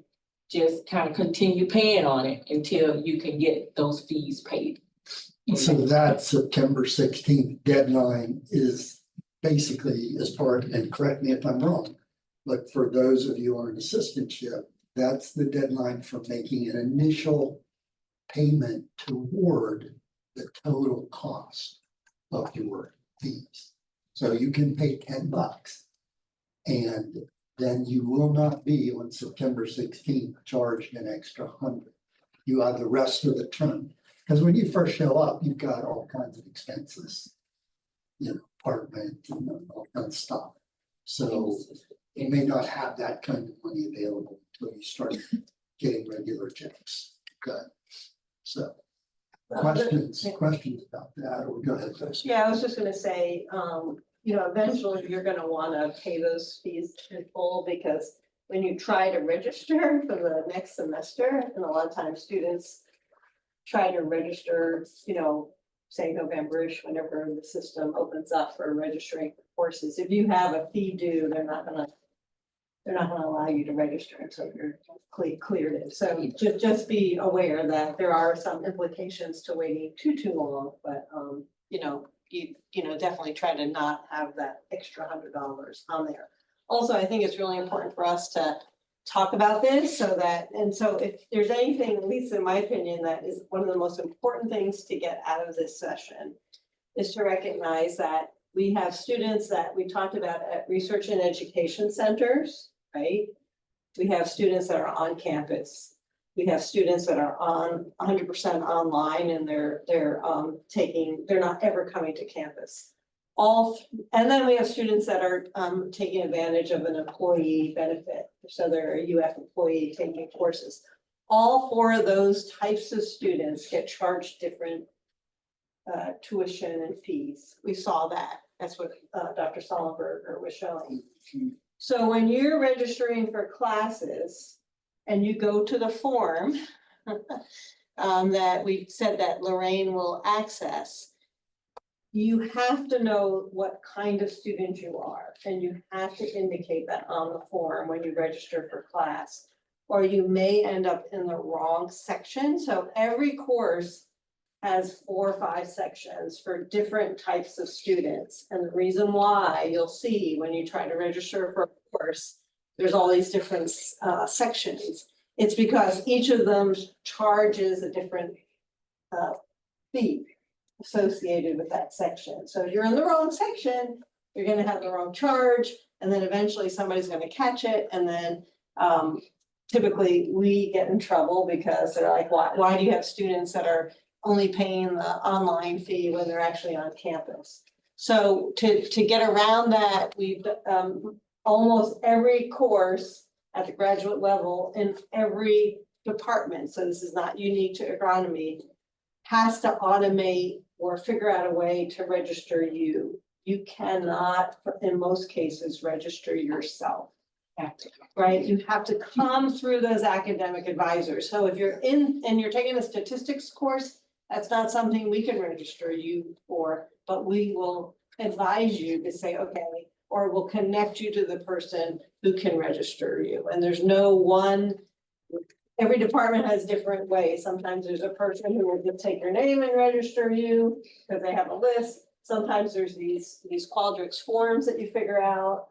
[SPEAKER 11] just kind of continue paying on it until you can get those fees paid.
[SPEAKER 1] So that September 16th deadline is basically as part, and correct me if I'm wrong, but for those of you on an assistantship, that's the deadline for making an initial payment toward the total cost of your fees. So you can pay $10 and then you will not be on September 16th charged an extra 100. You have the rest of the term. Because when you first show up, you've got all kinds of expenses, apartment and all kinds of stuff. So you may not have that kind of money available until you start getting regular checks. Okay. So questions about that, or go ahead, Chris.
[SPEAKER 13] Yeah, I was just gonna say, eventually you're gonna wanna pay those fees in full, because when you try to register for the next semester, and a lot of times students try to register, say November-ish, whenever the system opens up for registering for courses. If you have a fee due, they're not gonna allow you to register until you're cleared it. So just be aware that there are some implications to waiting too long, but you definitely try to not have that extra $100 on there. Also, I think it's really important for us to talk about this so if there's anything, at least in my opinion, that is one of the most important things to get out of this session is to recognize that we have students that we talked about at research and education centers, right? We have students that are on campus. We have students that are on 100% online and they're not ever coming to campus. And then we have students that are taking advantage of an employee benefit. So they're a UF employee taking courses. All 4 of those types of students get charged different tuition and fees. We saw that. That's what Dr. Sollenberger was showing. So when you're registering for classes and you go to the form that we said that Lorraine will access, you have to know what kind of student you are, and you have to indicate that on the form when you register for class, or you may end up in the wrong section. So every course has 4 or 5 sections for different types of students. And the reason why you'll see when you try to register for a course, there's all these different sections. It's because each of them charges a different fee associated with that section. So if you're in the wrong section, you're gonna have the wrong charge, and then eventually somebody's gonna catch it, and then typically we get in trouble because they're like, why do you have students that are only paying the online fee when they're actually on campus. So to get around that, we've, almost every course at the graduate level in every department, so this is not unique to agronomy, has to automate or figure out a way to register you. You cannot, in most cases, register yourself. Right? You have to come through those academic advisors. So if you're in and you're taking a statistics course, that's not something we can register you for, but we will advise you to say, okay, or we'll connect you to the person who can register you. And there's no one, every department has different ways. Sometimes there's a person who will just take your name and register you because they have a list. Sometimes there's these Qualtrics forms that you figure out.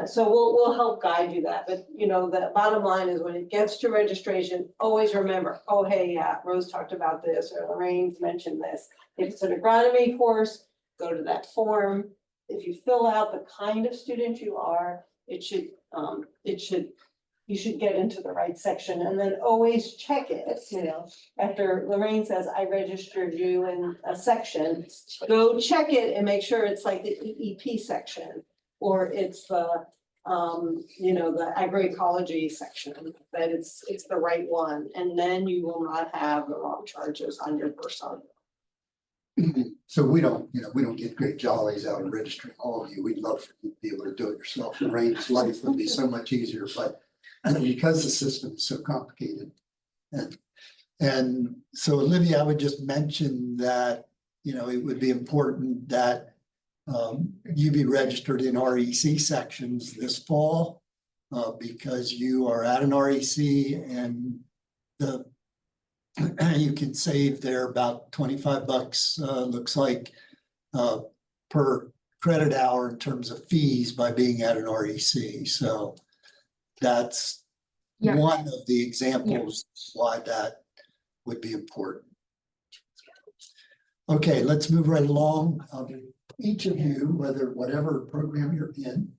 [SPEAKER 13] So we'll help guide you that. But you know, the bottom line is when it gets to registration, always remember, oh, hey, yeah, Rose talked about this or Lorraine's mentioned this. If it's an agronomy course, go to that form. If you fill out the kind of student you are, you should get into the right section, and then always check it, you know, after Lorraine says, I registered you in a section, go check it and make sure it's like the EEP section, or it's the, you know, the agroecology section, that it's the right one, and then you will not have the wrong charges on your person.
[SPEAKER 1] So we don't get great jollies out of registering all of you. We'd love for you to be able to do it yourself. Lorraine's life would be so much easier, but because the system is so complicated. And so Olivia, I would just mention that, you know, it would be important that you be registered in REC sections this fall because you are at an REC and you can save there about $25, looks like, per credit hour in terms of fees by being at an REC. So that's one of the examples why that would be important. Okay, let's move right along. Each of you, whatever program you're in,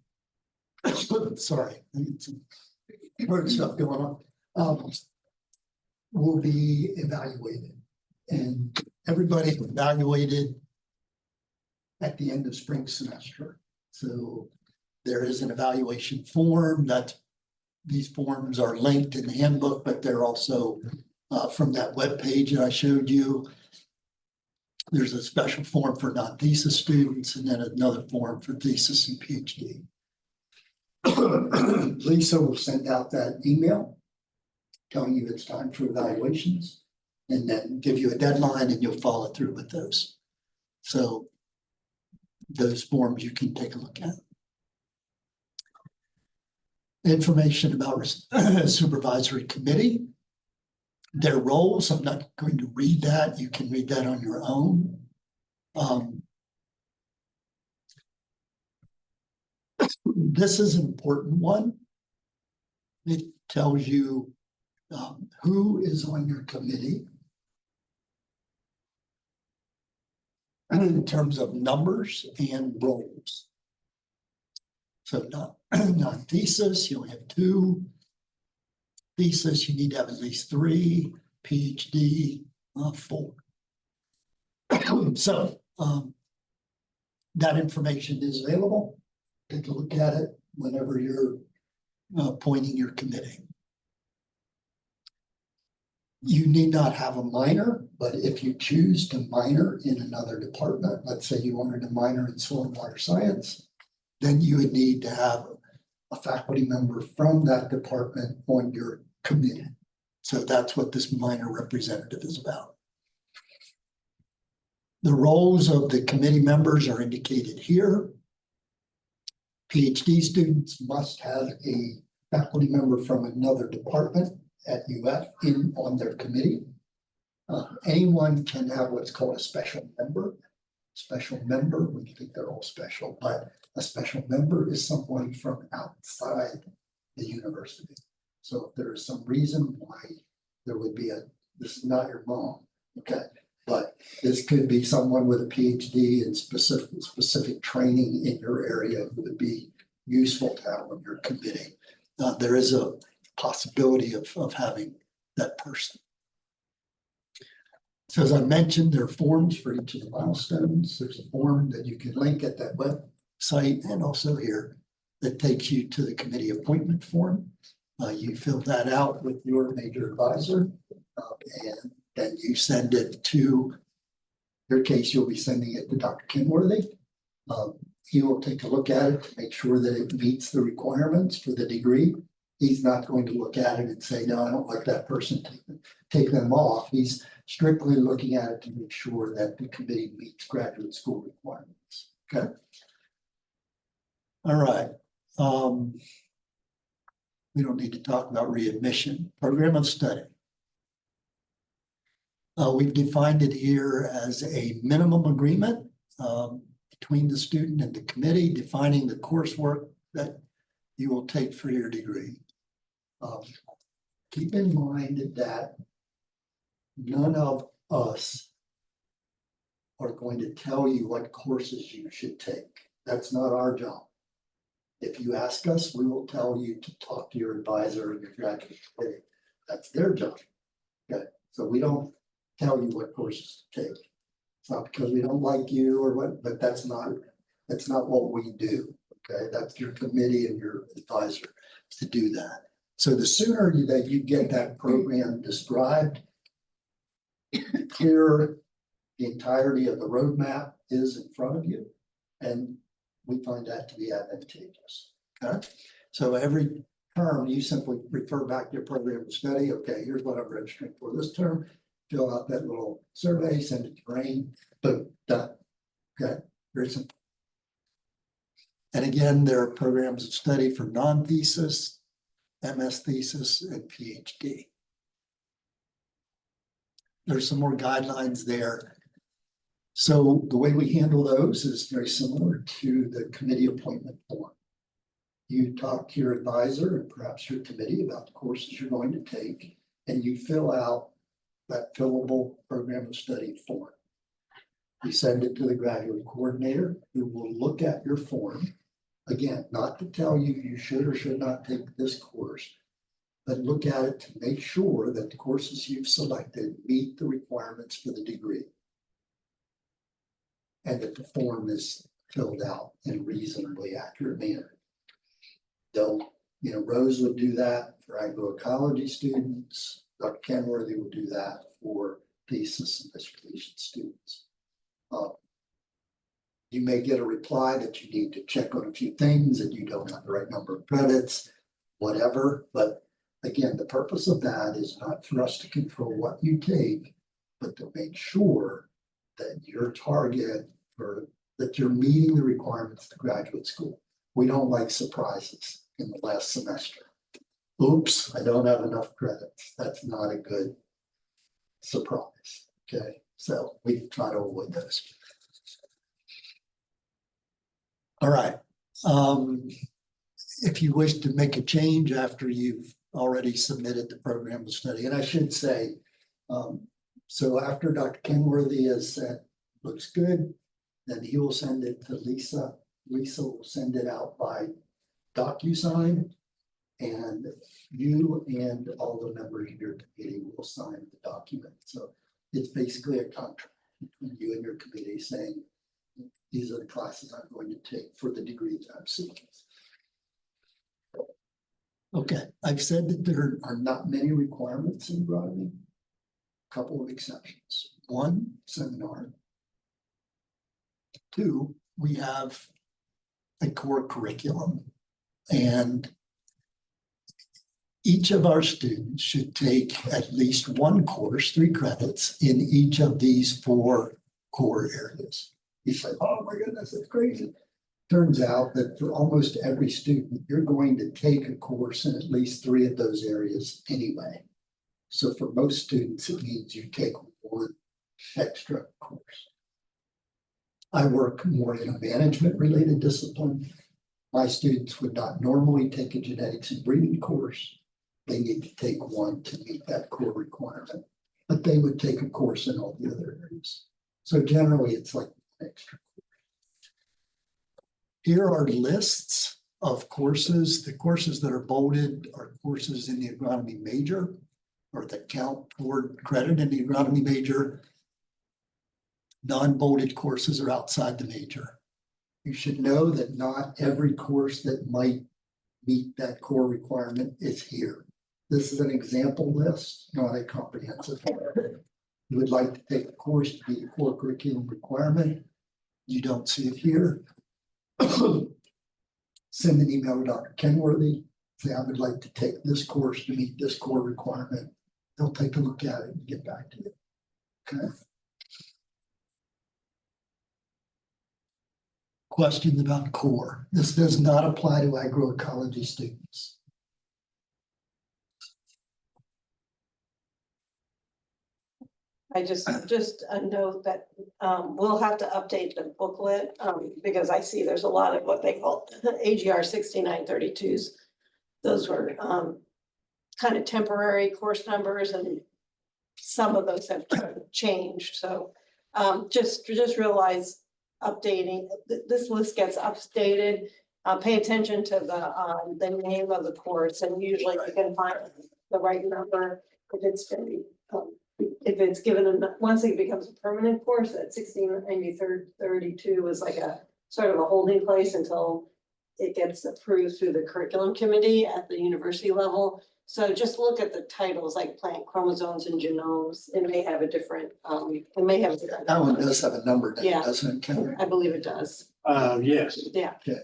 [SPEAKER 1] sorry, some word stuff going on, will be evaluated. And everybody's evaluated at the end of spring semester. So there is an evaluation form that these forms are linked in the handbook, but they're also from that web page that I showed you. There's a special form for non-thesis students and then another form for thesis and PhD. Lisa will send out that email telling you it's time for evaluations and then give you a deadline and you'll follow through with those. So those forms you can take a look at. Information about supervisory committee. Their roles, I'm not going to read that. You can read that on your own. This is an important one. It tells you who is on your committee in terms of numbers and roles. So not thesis, you only have 2. Thesis, you need to have at least 3. PhD, 4. So that information is available. Take a look at it whenever you're appointing your committee. You need not have a minor, but if you choose to minor in another department, let's say you wanted to minor in soil and water science, then you would need to have a faculty member from that department on your committee. So that's what this minor representative is about. The roles of the committee members are indicated here. PhD students must have a faculty member from another department at UF on their committee. Anyone can have what's called a special member. Special member, we think they're all special, but a special member is someone from outside the university. So if there is some reason why there would be this is not your mom, okay? But this could be someone with a PhD in specific training in your area who would be useful to have on your committee. There is a possibility of having that person. So as I mentioned, there are forms for each of the milestones. There's a form that you can link at that website and also here that takes you to the committee appointment form. You fill that out with your major advisor, and then you send it to, your case, you'll be sending it to Dr. Kenworthy. He will take a look at it to make sure that it meets the requirements for the degree. He's not going to look at it and say, no, I don't like that person, take them off. He's strictly looking at it to make sure that the committee meets graduate school requirements. Okay. All right. We don't need to talk about readmission. Program of study. We've defined it here as a minimum agreement between the student and the committee, defining the coursework that you will take for your degree. Keep in mind that none of us are going to tell you what courses you should take. That's not our job. If you ask us, we will tell you to talk to your advisor and your graduate committee. That's their job. Okay, so we don't tell you what courses to take. It's not because we don't like you or what, but that's not what we do. Okay, that's your committee and your advisor to do that. So the sooner that you get that program described, the clearer the entirety of the roadmap is in front of you, and we find that to be advantageous. Okay, so every term you simply refer back to your program of study. Okay, here's what I'm registering for this term. Fill out that little survey, send it to Brain, boom, done. Okay, very simple. And again, there are programs of study for non-thesis, MS thesis, and PhD. There's some more guidelines there. So the way we handle those is very similar to the committee appointment form. You talk to your advisor and perhaps your committee about the courses you're going to take, and you fill out that fillable program of study form. You send it to the graduate coordinator, who will look at your form. Again, not to tell you you should or should not take this course, but look at it to make sure that the courses you've selected meet the requirements for the degree, and that the form is filled out in a reasonably accurate manner. Rose would do that for agroecology students. Dr. Kenworthy will do that for thesis and dissertation students. You may get a reply that you need to check on a few things and you don't have the right number of credits, whatever. But again, the purpose of that is not for us to control what you take, but to make sure that your target that you're meeting the requirements to graduate school. We don't like surprises in the last semester. Oops, I don't have enough credits. That's not a good surprise. Okay, so we try to avoid those. All right. If you wish to make a change after you've already submitted the program of study, and I should say, so after Dr. Kenworthy has said, looks good, then he will send it to Lisa. Lisa will send it out by DocuSign, and you and all the members of your committee will sign the document. So it's basically a contract between you and your committee saying, these are the classes I'm going to take for the degree that I'm seeking. Okay, I've said that there are not many requirements in agronomy. A couple of exceptions. One, seminar. Two, we have a core curriculum, and each of our students should take at least one course, 3 credits, in each of these 4 core areas. You say, oh my goodness, that's crazy. Turns out that for almost every student, you're going to take a course in at least 3 of those areas anyway. So for most students, it means you take 1 extra course. I work more in a management-related discipline. My students would not normally take a genetics and breeding course. They need to take 1 to meet that core requirement, but they would take a course in all the other areas. So generally, it's like an extra course. Here are lists of courses. The courses that are bolded are courses in the agronomy major, or that count toward credit in the agronomy major. Non-bolded courses are outside the major. You should know that not every course that might meet that core requirement is here. This is an example list, not a comprehensive. You would like to take the course to be a core curriculum requirement. You don't see it here. Send an email to Dr. Kenworthy. Say, I would like to take this course to meet this core requirement. They'll take a look at it and get back to you. Okay. Questions about core. This does not apply to agroecology students.
[SPEAKER 13] I just a note that we'll have to update the booklet because I see there's a lot of what they call AGR 6932s. Those were kind of temporary course numbers, and some of those have changed. So just realize updating this list gets updated. Pay attention to the name of the course, and usually you can find the right number if it's going to be. If it's given, once it becomes a permanent course, that 1692 is like a sort of a holding place until it gets approved through the curriculum committee at the university level. So just look at the titles like plant chromosomes and genomes. It may have a different, it may have a different.
[SPEAKER 1] That one does have a number,
[SPEAKER 13] Yeah.
[SPEAKER 1] doesn't it, Kevin?
[SPEAKER 13] I believe it does.
[SPEAKER 3] Yes.
[SPEAKER 13] Yeah.
[SPEAKER 1] Okay.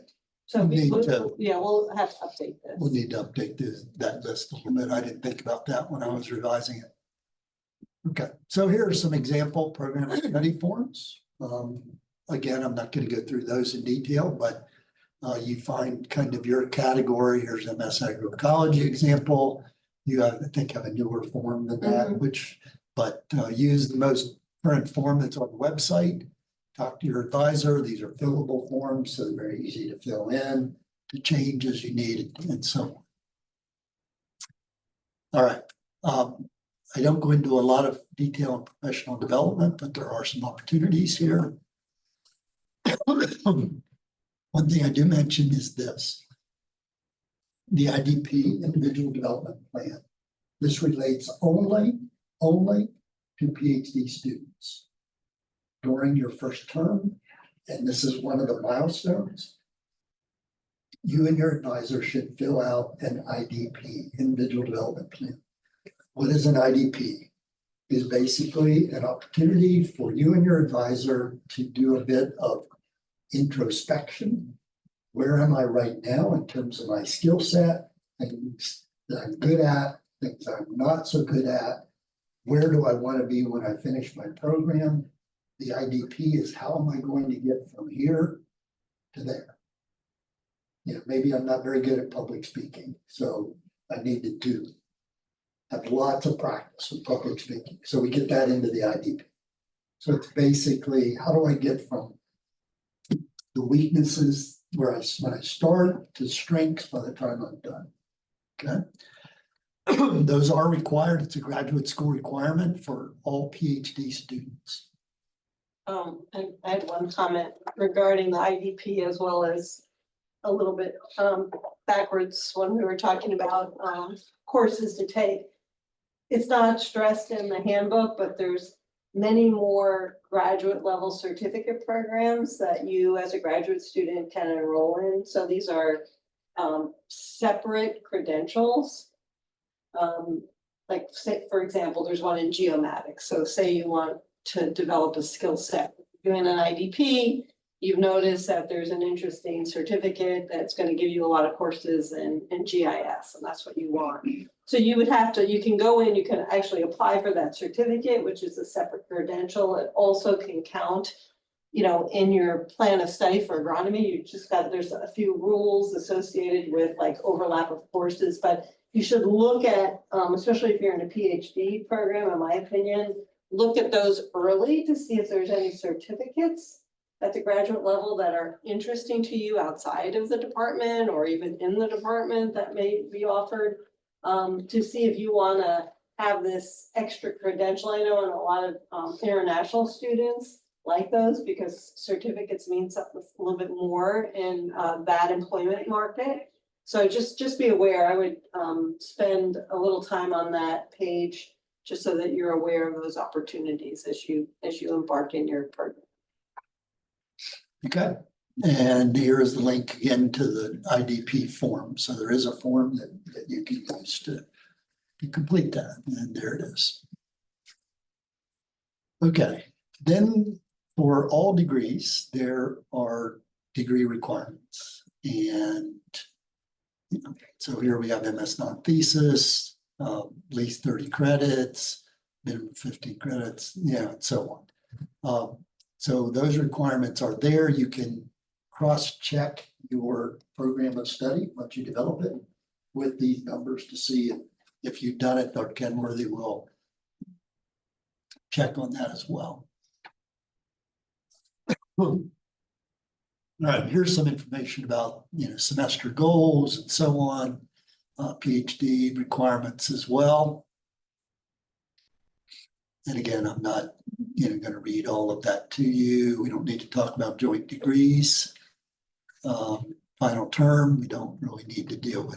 [SPEAKER 13] So
[SPEAKER 1] We need to-
[SPEAKER 13] yeah, we'll have to update this.
[SPEAKER 1] We'll need to update that list a little bit. I didn't think about that when I was revising it. Okay, so here are some example program study forms. Again, I'm not going to go through those in detail, but you find kind of your category. Here's MS agroecology example. You have, I think, have a newer form than that, but use the most current form that's on the website. Talk to your advisor. These are fillable forms, so they're very easy to fill in, to change as you need, and so on. All right. I don't go into a lot of detail on professional development, but there are some opportunities here. One thing I do mention is this. The IDP, Individual Development Plan. This relates only to PhD students. During your first term, and this is one of the milestones, you and your advisor should fill out an IDP, Individual Development Plan. What is an IDP? Is basically an opportunity for you and your advisor to do a bit of introspection. Where am I right now in terms of my skill set, things that I'm good at, things I'm not so good at? Where do I want to be when I finish my program? The IDP is how am I going to get from here to there? You know, maybe I'm not very good at public speaking, so I needed to have lots of practice with public speaking. So we get that into the IDP. So it's basically, how do I get from the weaknesses when I start to strengths by the time I'm done? Okay. Those are required. It's a graduate school requirement for all PhD students.
[SPEAKER 13] I had one comment regarding the IDP as well as a little bit backwards when we were talking about courses to take. It's not stressed in the handbook, but there's many more graduate level certificate programs that you as a graduate student can enroll in. So these are separate credentials. Like say, for example, there's one in geomatics. So say you want to develop a skill set. Doing an IDP, you've noticed that there's an interesting certificate that's going to give you a lot of courses in GIS, and that's what you want. So you would have to, you can go in, you can actually apply for that certificate, which is a separate credential. It also can count, you know, in your plan of study for agronomy. You just got, there's a few rules associated with like overlap of courses, but you should look at, especially if you're in a PhD program, in my opinion, look at those early to see if there's any certificates at the graduate level that are interesting to you outside of the department or even in the department that may be offered, to see if you want to have this extra credential. I know in a lot of international students like those because certificates mean something a little bit more in that employment market. So just be aware. I would spend a little time on that page just so that you're aware of those opportunities as you embark in your program.
[SPEAKER 1] Okay, and here is the link again to the IDP form. So there is a form that you can use to complete that, and there it is. Okay, then for all degrees, there are degree requirements. And so here we have MS non-thesis, at least 30 credits, minimum 15 credits, and so on. So those requirements are there. You can cross-check your program of study once you develop it with these numbers to see if you've done it. Dr. Kenworthy will check on that as well. All right, here's some information about semester goals and so on, PhD requirements as well. And again, I'm not going to read all of that to you. We don't need to talk about joint degrees. Final term, we don't really need to deal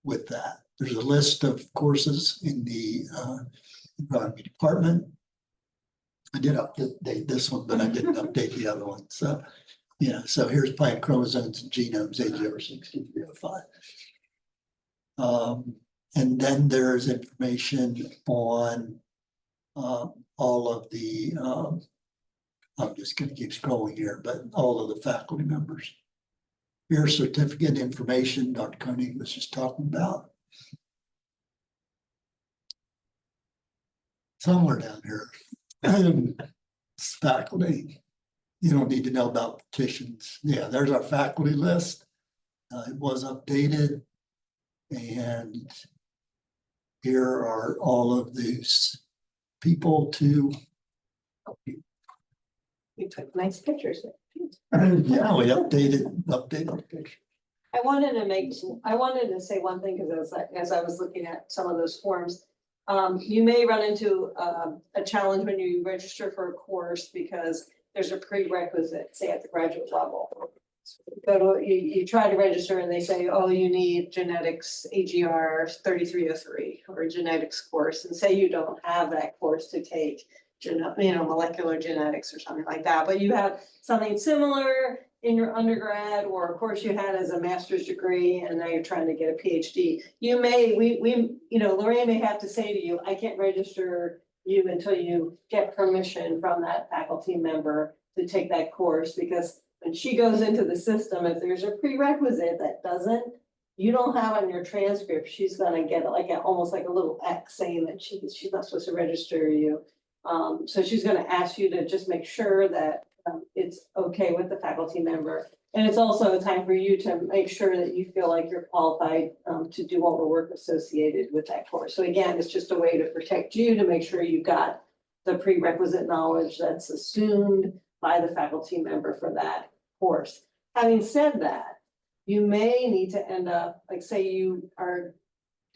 [SPEAKER 1] with that. There's a list of courses in the agronomy department. I did update this one, but I didn't update the other one. So, so here's plant chromosomes and genomes, AGR 6305. And then there's information on all of the, I'm just going to keep scrolling here, but all of the faculty members. Here's certificate information Dr. Koenig was just talking about. Somewhere down here, faculty. You don't need to know about petitions. Yeah, there's our faculty list. It was updated. And here are all of these people to help you.
[SPEAKER 13] We took nice pictures.
[SPEAKER 1] Yeah, we updated pictures.
[SPEAKER 13] I wanted to say one thing, because as I was looking at some of those forms, you may run into a challenge when you register for a course because there's a prerequisite, say at the graduate level. You try to register and they say, oh, you need genetics AGR 3303 or a genetics course, and say you don't have that course to take, molecular genetics or something like that, but you have something similar in your undergrad or a course you had as a master's degree and now you're trying to get a PhD. You may, Lorraine may have to say to you, I can't register you until you get permission from that faculty member to take that course, because when she goes into the system, if there's a prerequisite that you don't have on your transcript, she's gonna get almost like a little X saying that she's not supposed to register you. So she's gonna ask you to just make sure that it's okay with the faculty member. And it's also a time for you to make sure that you feel like you're qualified to do all the work associated with that course. So again, it's just a way to protect you, to make sure you got the prerequisite knowledge that's assumed by the faculty member for that course. Having said that, you may need to end up, like say you are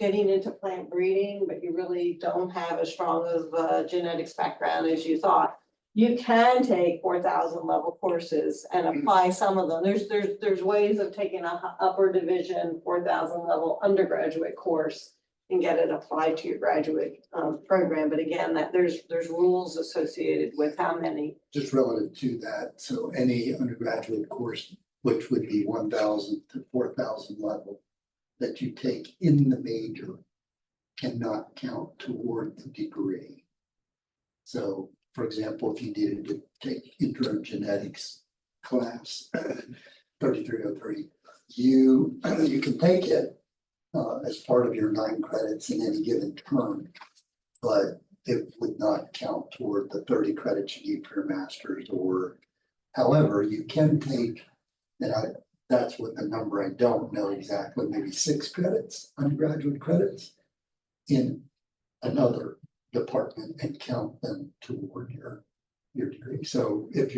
[SPEAKER 13] getting into plant breeding, but you really don't have as strong of a genetics background as you thought. You can take 4,000 level courses and apply some of them. There's ways of taking a upper division 4,000 level undergraduate course and get it applied to your graduate program. But again, there's rules associated with how many.
[SPEAKER 1] Just relative to that, so any undergraduate course, which would be 1,000 to 4,000 level, that you take in the major cannot count toward the degree. So, for example, if you needed to take intro genetics class 3303, you can take it as part of your 9 credits in any given term, but it would not count toward the 30 credits you need for your master's. Or however, you can take, and that's what the number, I don't know exactly, maybe 6 credits, undergraduate credits in another department and count them toward your degree. So if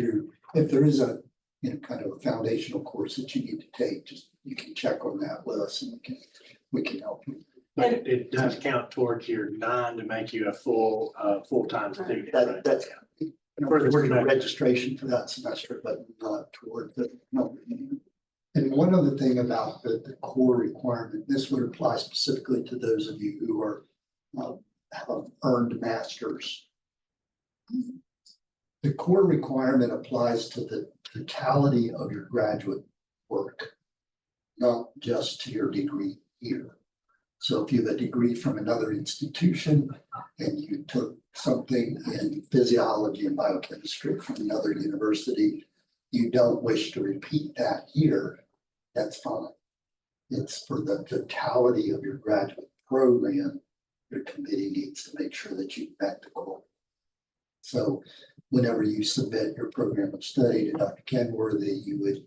[SPEAKER 1] there is a kind of a foundational course that you need to take, you can check on that with us and we can help you.
[SPEAKER 3] But it does count towards your 9 to make you a full-time student.
[SPEAKER 1] That's toward the registration for that semester, but not toward the number. And one other thing about the core requirement, this would apply specifically to those of you who are have earned masters. The core requirement applies to the totality of your graduate work, not just to your degree here. So if you have a degree from another institution and you took something in physiology and biochemistry from another university, you don't wish to repeat that here, that's fine. It's for the totality of your graduate program, your committee needs to make sure that you met the core. So whenever you submit your program of study to Dr. Kenworthy, you would,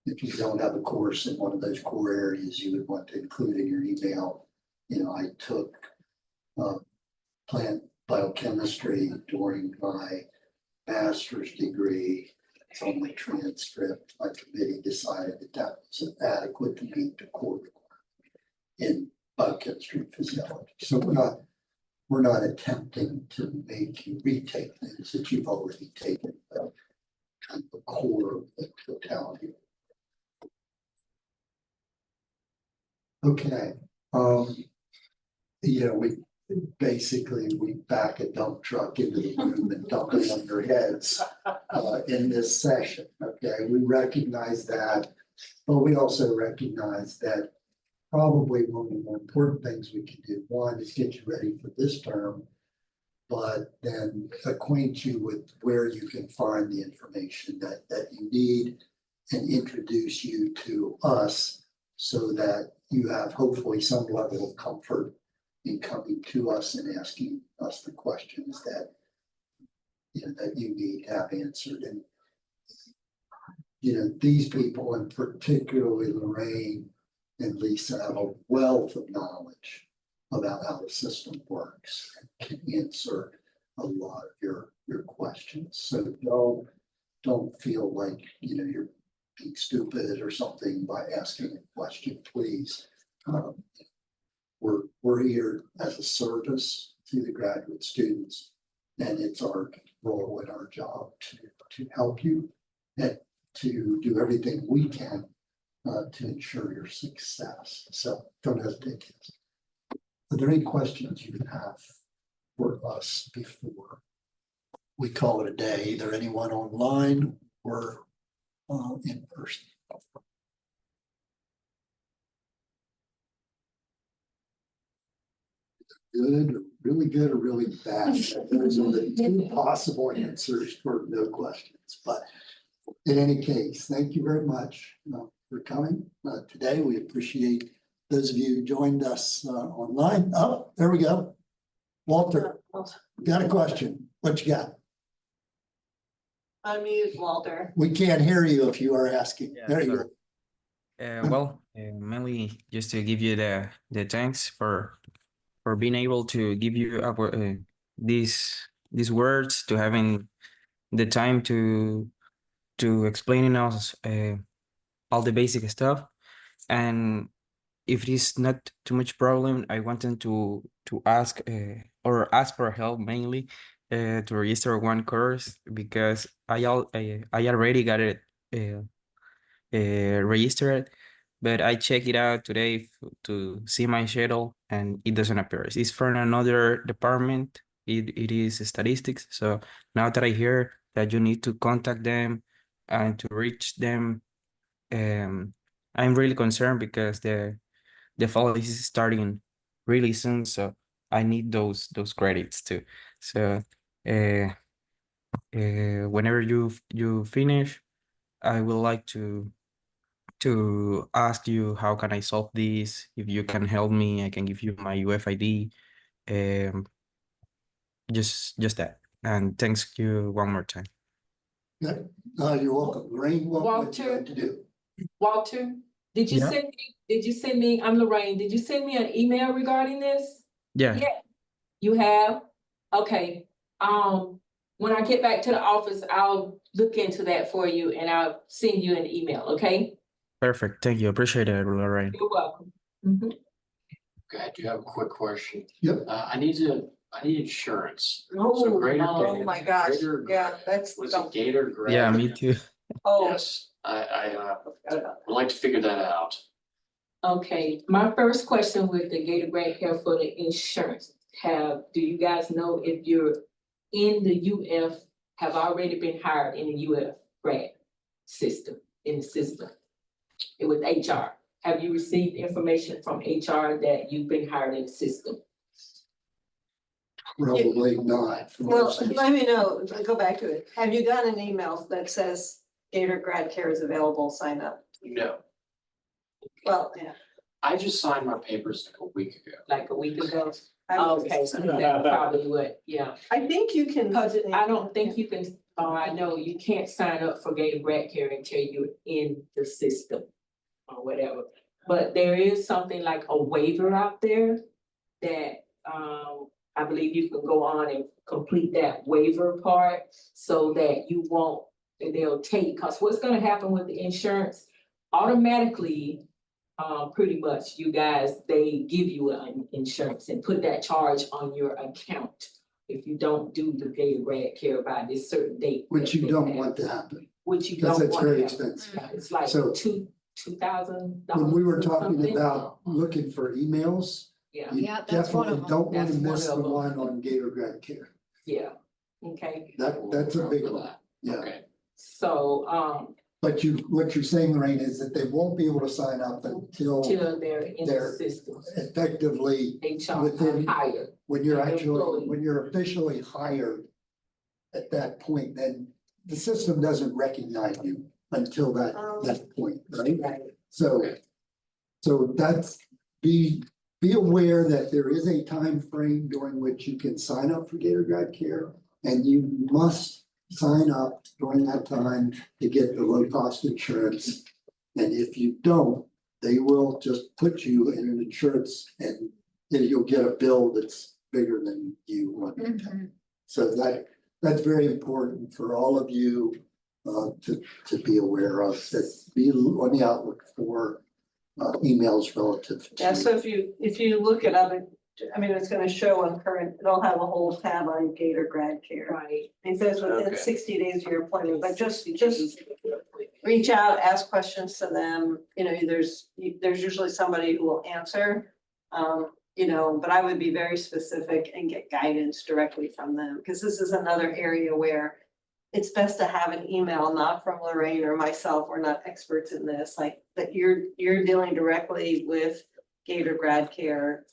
[SPEAKER 1] if you don't have a course in one of those core areas, you would want to include in your email, you know, I took plant biochemistry during my master's degree. It's on my transcript. My committee decided that that was adequate to meet the core requirement in biochemistry and physiology. So we're not attempting to make you retake things that you've already taken, but kind of the core of the totality. Okay. You know, we back a dump truck into the room and dump it on your heads in this session. Okay, we recognize that, but we also recognize that probably one of the more important things we can do, one, is get you ready for this term, but then acquaint you with where you can find the information that you need and introduce you to us so that you have hopefully some level of comfort in coming to us and asking us the questions that, you know, that you need to have answered. And, you know, these people, and particularly Lorraine and Lisa, have a wealth of knowledge about how the system works and can answer a lot of your questions. So don't feel like, you know, you're being stupid or something by asking a question, please. We're here as a service to the graduate students, and it's our role and our job to help you and to do everything we can to ensure your success. So don't hesitate to ask. Are there any questions you have for us before we call it a day, either anyone online or in person? Good, or really good, or really bad. Those are the two possible answers for no questions. But in any case, thank you very much for coming today. We appreciate those of you who joined us online. Oh, there we go. Walter, got a question. What you got?
[SPEAKER 13] Unmute Walter.
[SPEAKER 1] We can't hear you if you are asking.
[SPEAKER 16] Yeah,
[SPEAKER 1] There you
[SPEAKER 16] sorry. Mainly just to give you the thanks for being able to give you these words, to having the time to explaining us all the basic stuff. And if it is not too much problem, I wanted to ask or ask for help mainly to register one course, because I already got it registered, but I checked it out today to see my schedule and it doesn't appear. It's from another department. It is statistics. So now that I hear that you need to contact them and to reach them, I'm really concerned because the fall is starting really soon. So I need those credits too. So whenever you finish, I would like to ask you, how can I solve this? If you can help me, I can give you my UFID. Just that. And thanks you one more time.
[SPEAKER 1] Good. You're welcome. Lorraine, what would you like to do?
[SPEAKER 11] Walter, did you
[SPEAKER 16] Yeah.
[SPEAKER 11] send me, I'm Lorraine, did you send me an email regarding this?
[SPEAKER 16] Yeah.
[SPEAKER 11] You have? Okay, when I get back to the office, I'll look into that for you and I'll send you an email, okay?
[SPEAKER 16] Perfect. Thank you. Appreciate it, Lorraine.
[SPEAKER 11] You're welcome. Mhm.
[SPEAKER 7] Okay, I do have a quick question.
[SPEAKER 1] Yep.
[SPEAKER 7] I need insurance.
[SPEAKER 13] Oh,
[SPEAKER 7] Greater
[SPEAKER 13] oh
[SPEAKER 7] Gator-
[SPEAKER 13] my gosh,
[SPEAKER 7] Greater-
[SPEAKER 13] yeah, that's.
[SPEAKER 7] Was it Gator Grad?
[SPEAKER 16] Yeah, me too.
[SPEAKER 13] Oh.
[SPEAKER 7] Yes, I would like to figure that out.
[SPEAKER 11] Okay, my first question with the Gator Grant Care for the insurance. do you guys know if you're in the UF, have already been hired in the UF grad system, in the system? With HR, have you received information from HR that you've been hired in the system?
[SPEAKER 1] Probably not.
[SPEAKER 13] Well, let me know, go back to it. Have you gotten an email that says Gator Grad Care is available, sign up?
[SPEAKER 7] No,
[SPEAKER 13] Well, yeah.
[SPEAKER 7] I just signed my papers like a week ago.
[SPEAKER 11] Like a week ago?
[SPEAKER 13] I would-
[SPEAKER 11] Okay, so that's probably what, yeah.
[SPEAKER 13] I think you can.
[SPEAKER 11] Cause I don't think you can, I know you can't sign up for Gator Grad Care until you're in the system or whatever. But there is something like a waiver out there that, I believe you can go on and complete that waiver part so that you won't, and they'll take, cause what's gonna happen with the insurance, automatically, pretty much you guys, they give you an insurance and put that charge on your account if you don't do the Gator Grad Care by this certain date.
[SPEAKER 1] Which you don't want to happen.
[SPEAKER 11] Which you
[SPEAKER 1] Because
[SPEAKER 11] don't
[SPEAKER 1] it's
[SPEAKER 11] want.
[SPEAKER 1] very
[SPEAKER 11] to
[SPEAKER 1] expensive.
[SPEAKER 11] happen. It's like
[SPEAKER 1] So-
[SPEAKER 11] $2,000.
[SPEAKER 1] When we were talking
[SPEAKER 11] something.
[SPEAKER 1] about looking for emails,
[SPEAKER 11] Yeah,
[SPEAKER 1] you
[SPEAKER 2] Yeah, that's one of
[SPEAKER 1] definitely
[SPEAKER 2] them.
[SPEAKER 1] don't want to
[SPEAKER 11] That's one
[SPEAKER 1] miss
[SPEAKER 11] of
[SPEAKER 1] the
[SPEAKER 11] them.
[SPEAKER 1] one on Gator Grad Care.
[SPEAKER 11] yeah, okay,
[SPEAKER 1] That's a big one, yeah.
[SPEAKER 7] Okay,
[SPEAKER 11] so,
[SPEAKER 1] But what you're saying, Lorraine, is that they won't be able to sign up until
[SPEAKER 11] till they're in the
[SPEAKER 1] They're-
[SPEAKER 11] system,
[SPEAKER 1] effectively,
[SPEAKER 11] HR
[SPEAKER 1] within-
[SPEAKER 11] higher.
[SPEAKER 1] when you're
[SPEAKER 11] Employee.
[SPEAKER 1] actually, when you're officially hired. At that point, then the system doesn't recognize you until that point, right?
[SPEAKER 11] Right.
[SPEAKER 1] So, so that's, be aware that there is a time frame during which you can sign up for Gator Grad Care. And you must sign up during that time to get the low cost insurance. And if you don't, they will just put you in an insurance and then you'll get a bill that's bigger than you want. So that's very important for all of you to be aware of, that be on the outlook for emails relative to.
[SPEAKER 13] Yeah, so if you look it up, I mean, it's gonna show on current, it'll have a whole tab on Gator Grad Care.
[SPEAKER 11] Right.
[SPEAKER 13] It says within
[SPEAKER 7] Okay.
[SPEAKER 13] 60 days of your appointment, but just reach out, ask questions to them, you know, there's usually somebody who will answer. You know, but I would be very specific and get guidance directly from them, because this is another area where it's best to have an email, not from Lorraine or myself, we're not experts in this, like, that you're dealing directly with Gator Grad Care,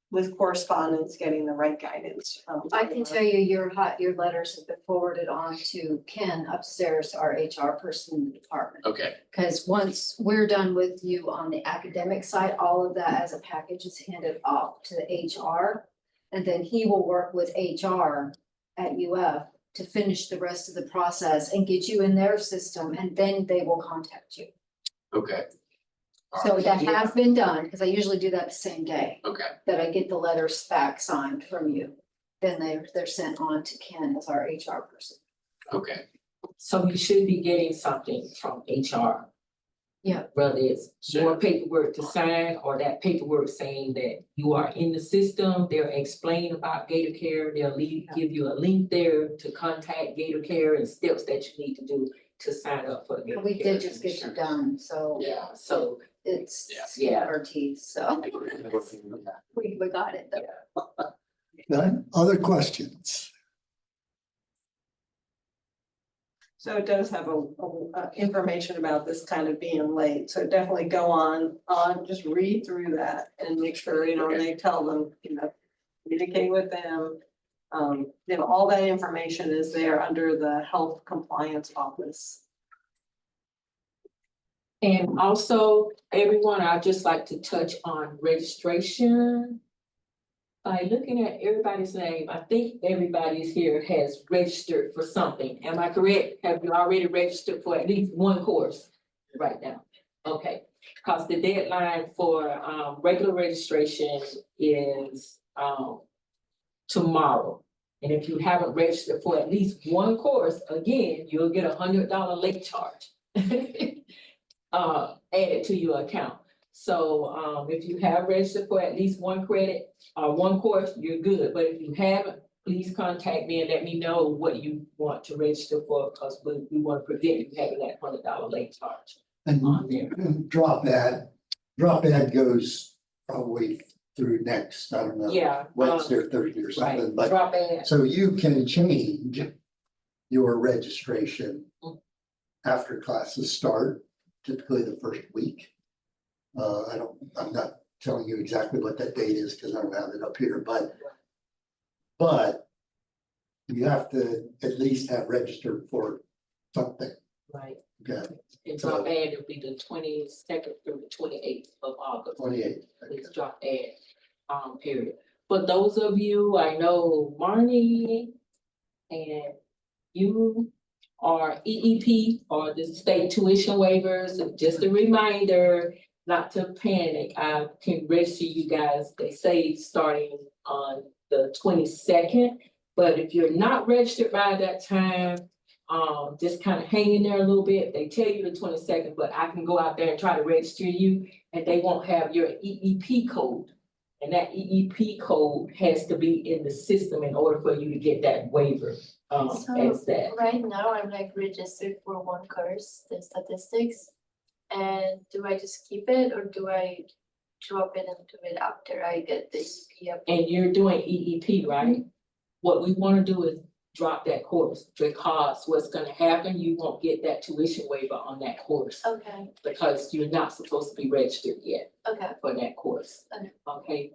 [SPEAKER 13] with correspondence, getting the right guidance from.
[SPEAKER 2] I can tell you your letters have been forwarded on to Ken upstairs, our HR person in the department.
[SPEAKER 7] okay,
[SPEAKER 2] Because once we're done with you on the academic side, all of that as a package is handed off to the HR. And then he will work with HR at UF to finish the rest of the process and get you in their system, and then they will contact you.
[SPEAKER 7] okay.
[SPEAKER 2] So that has been done, because I usually do that the same day
[SPEAKER 7] Okay,
[SPEAKER 2] that I get the letters back signed from you. Then they're sent on to Ken as our HR person.
[SPEAKER 7] okay,
[SPEAKER 11] So you should be getting something from HR.
[SPEAKER 2] Yeah.
[SPEAKER 11] Whether it's more paperwork to sign or that paperwork saying that you are in the system, they'll explain about Gator Care, give you a link there to contact Gator Care and steps that you need to do to sign up for Gator Care.
[SPEAKER 2] We did just get you done, so
[SPEAKER 7] yeah, so.
[SPEAKER 2] it's
[SPEAKER 7] Yeah.
[SPEAKER 2] skin of our teeth, so we got it though.
[SPEAKER 1] None? Other questions?
[SPEAKER 13] So it does have information about this kind of being late, so definitely go on, just read through that and make sure, you know, and they tell them, you know, communicate with them. You know, all that information is there under the health compliance office.
[SPEAKER 11] And also, everyone, I'd just like to touch on registration. By looking at everybody's name, I think everybody's here has registered for something. Am I correct? Have you already registered for at least one course right now? Okay, because the deadline for regular registration is tomorrow. And if you haven't registered for at least one course, again, you'll get $100 late charge. Added to your account. So if you have registered for at least one credit or one course, you're good. But if you haven't, please contact me and let me know what you want to register for, because we want to prevent you having that $100 late charge on there.
[SPEAKER 1] And drop ad goes probably through next, I don't know.
[SPEAKER 11] Yeah,
[SPEAKER 1] Wednesday or Thursday or something,
[SPEAKER 11] Right,
[SPEAKER 1] but
[SPEAKER 11] drop in.
[SPEAKER 1] so you can change your registration after classes start, typically the first week. I'm not telling you exactly what that date is because I don't have it up here, but you have to at least have registered for something.
[SPEAKER 11] Right.
[SPEAKER 1] Okay,
[SPEAKER 11] And drop ad will be the 22nd through the 28th of August.
[SPEAKER 1] 28th.
[SPEAKER 11] It's drop ad, period. For those of you, I know Marnie and you are EEP or the state tuition waivers, and just a reminder not to panic. I can register you guys, they say starting on the 22nd. But if you're not registered by that time, just kind of hang in there a little bit. They tell you the 22nd, but I can go out there and try to register you and they won't have your EEP code. And that EEP code has to be in the system in order for you to get that waiver, as that.
[SPEAKER 5] Right now, I'm like registered for one course, the statistics. And do I just keep it or do I drop it into it after I get the EEP?
[SPEAKER 11] And you're doing EEP, right? What we wanna do is drop that course, because what's gonna happen, you won't get that tuition waiver on that course.
[SPEAKER 5] Okay,
[SPEAKER 11] Because you're not supposed to be registered yet
[SPEAKER 5] okay.
[SPEAKER 11] for that course,
[SPEAKER 5] Okay.
[SPEAKER 11] okay?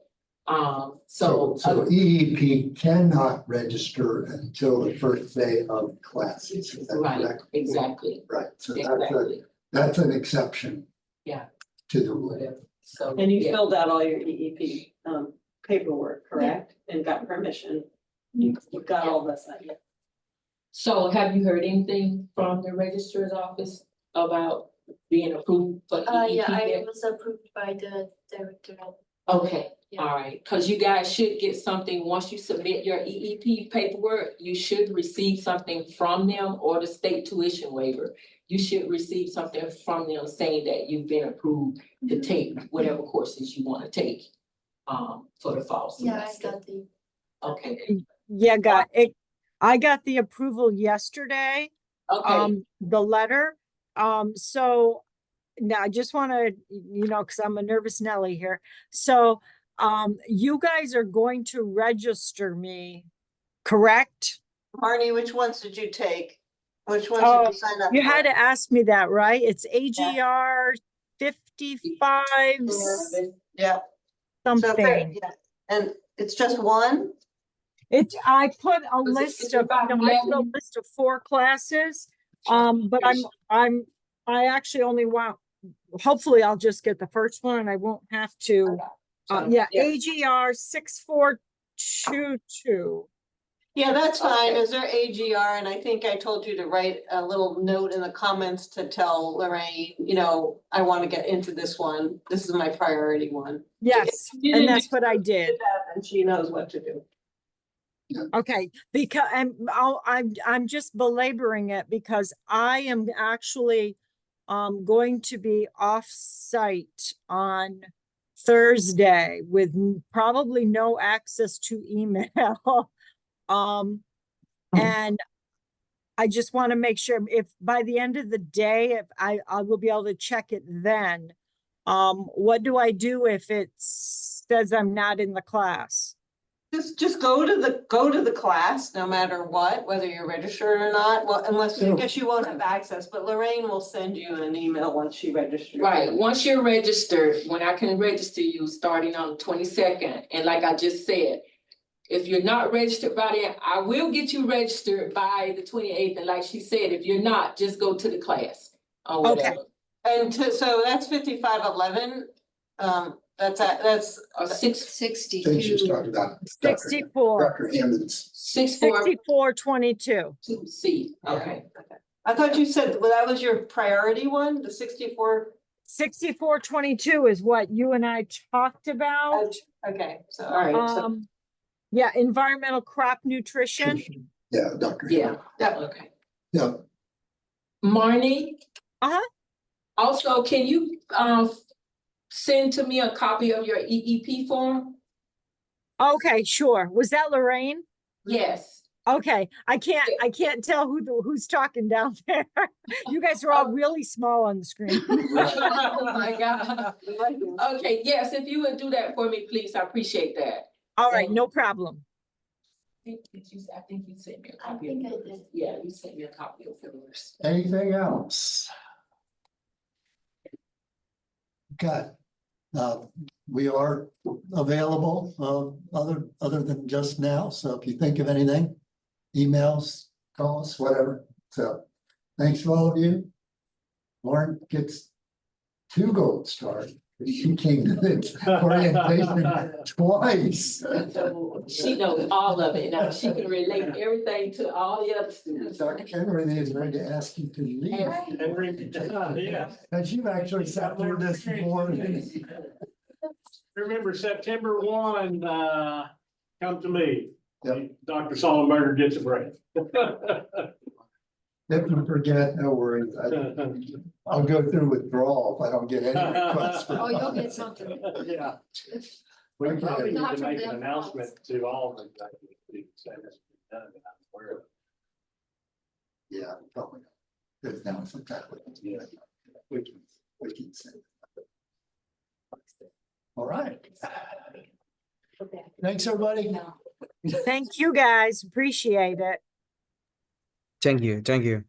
[SPEAKER 1] So EEP cannot register until the first day of classes. Is that
[SPEAKER 11] Right,
[SPEAKER 1] correct?
[SPEAKER 11] exactly,
[SPEAKER 1] Right, so
[SPEAKER 11] exactly,
[SPEAKER 1] that's an exception.
[SPEAKER 11] Yeah.
[SPEAKER 1] To the rule.
[SPEAKER 11] whatever, so.
[SPEAKER 15] And you
[SPEAKER 11] yeah.
[SPEAKER 15] filled out all your EEP paperwork, correct? And got permission. You got all this, yeah.
[SPEAKER 11] So have you heard anything from the registrar's office about being approved for EEP
[SPEAKER 5] Yeah, I
[SPEAKER 11] yet?
[SPEAKER 5] was approved by the director.
[SPEAKER 11] Okay,
[SPEAKER 5] Yeah.
[SPEAKER 11] all right, cause you guys should get something, once you submit your EEP paperwork, you should receive something from them or the state tuition waiver. You should receive something from them saying that you've been approved to take whatever courses you wanna take, for the fall
[SPEAKER 5] Yeah, I
[SPEAKER 11] semester.
[SPEAKER 5] got the.
[SPEAKER 11] Okay,
[SPEAKER 8] Yeah, I got the approval yesterday,
[SPEAKER 11] okay,
[SPEAKER 8] the letter. So now I just wanna, cause I'm a nervous Nelly here. So, you guys are going to register me, correct?
[SPEAKER 13] Marnie, which ones did you take? Which ones
[SPEAKER 8] Oh,
[SPEAKER 13] did you sign up
[SPEAKER 8] you
[SPEAKER 13] for?
[SPEAKER 8] had to ask me that, right? It's AGR 55
[SPEAKER 13] Yeah.
[SPEAKER 8] something.
[SPEAKER 13] Yeah, and it's just one?
[SPEAKER 8] I put a
[SPEAKER 11] Was it
[SPEAKER 8] list of, I put a
[SPEAKER 11] 5511?
[SPEAKER 8] list of 4 classes. But I actually only want, hopefully I'll just get the first one and I won't have to. Yeah, AGR 6422.
[SPEAKER 13] Yeah, that's fine.
[SPEAKER 11] Okay.
[SPEAKER 13] Is there AGR? And I think I told you to write a little note in the comments to tell Lorraine, I want to get into this one. This is my priority one.
[SPEAKER 8] Yes, and that's what I did.
[SPEAKER 13] And she knows what to do.
[SPEAKER 8] Okay, because I'm just belaboring it because I am actually going to be off-site on Thursday with probably no access to email. And I just want to make sure if by the end of the day, if I will be able to check it then. What do I do if it says I'm not in the class?
[SPEAKER 13] Just go to the class, no matter what, whether you're registered or not. Well, unless, I guess you won't have access, but Lorraine will send you an email once she registers.
[SPEAKER 11] right, once you're registered, when I can register you starting on the 22nd, and like I just said, if you're not registered by then, I will get you registered by the 28th, and like she said, if you're not, just go to the class or whatever.
[SPEAKER 13] And so that's 5511. That's
[SPEAKER 1] 62. Things you talked about.
[SPEAKER 8] 64.
[SPEAKER 1] Dr. Hammond's.
[SPEAKER 8] 6422.
[SPEAKER 11] C, okay.
[SPEAKER 13] I thought you said, well, that was your priority one, the 64.
[SPEAKER 8] 6422 is what you and I talked about.
[SPEAKER 13] Okay, so all right.
[SPEAKER 8] Yeah, environmental crop nutrition.
[SPEAKER 1] Yeah, Dr.
[SPEAKER 11] Yeah,
[SPEAKER 13] Yeah.
[SPEAKER 11] okay.
[SPEAKER 1] Yeah.
[SPEAKER 11] Marnie?
[SPEAKER 8] Uh-huh.
[SPEAKER 11] Also, can you send to me a copy of your EEP form?
[SPEAKER 8] Okay, sure. Was that Lorraine?
[SPEAKER 11] Yes.
[SPEAKER 8] Okay, I can't tell who's talking down there. You guys are all really small on the screen.
[SPEAKER 11] Oh my God. Okay, yes, if you would do that for me, please, I appreciate that.
[SPEAKER 8] All right, no problem.
[SPEAKER 11] I think you sent me a copy of yours. Yeah, you sent me a copy of yours.
[SPEAKER 1] Anything else? Okay. We are available, other than just now. So if you think of anything, emails, calls, whatever. So thanks to all of you. Lauren gets 2 gold stars. She came to this orientation twice.
[SPEAKER 11] So she knows all of it. Now she can relate everything to all the other students.
[SPEAKER 1] Dr. Henry is going to ask you to leave.
[SPEAKER 3] Yeah.
[SPEAKER 1] Because you actually sat through this before.
[SPEAKER 3] Remember, September 1, come to me.
[SPEAKER 1] Yep.
[SPEAKER 3] Dr. Sollenberger gets a break.
[SPEAKER 1] If you forget, no worries. I'll go through withdrawal if I don't get any requests.
[SPEAKER 2] Oh, you'll get something.
[SPEAKER 3] Yeah. We probably need to
[SPEAKER 2] Dr.
[SPEAKER 3] make an
[SPEAKER 2] Bill
[SPEAKER 3] announcement to all the executive teams saying this has been done, and I'm aware of it.
[SPEAKER 1] Yeah, probably. Because now it's exactly.
[SPEAKER 3] Yeah.
[SPEAKER 1] We can say. All right. Thanks, everybody.
[SPEAKER 8] Thank you guys. Appreciate it.
[SPEAKER 16] Thank you. Thank you.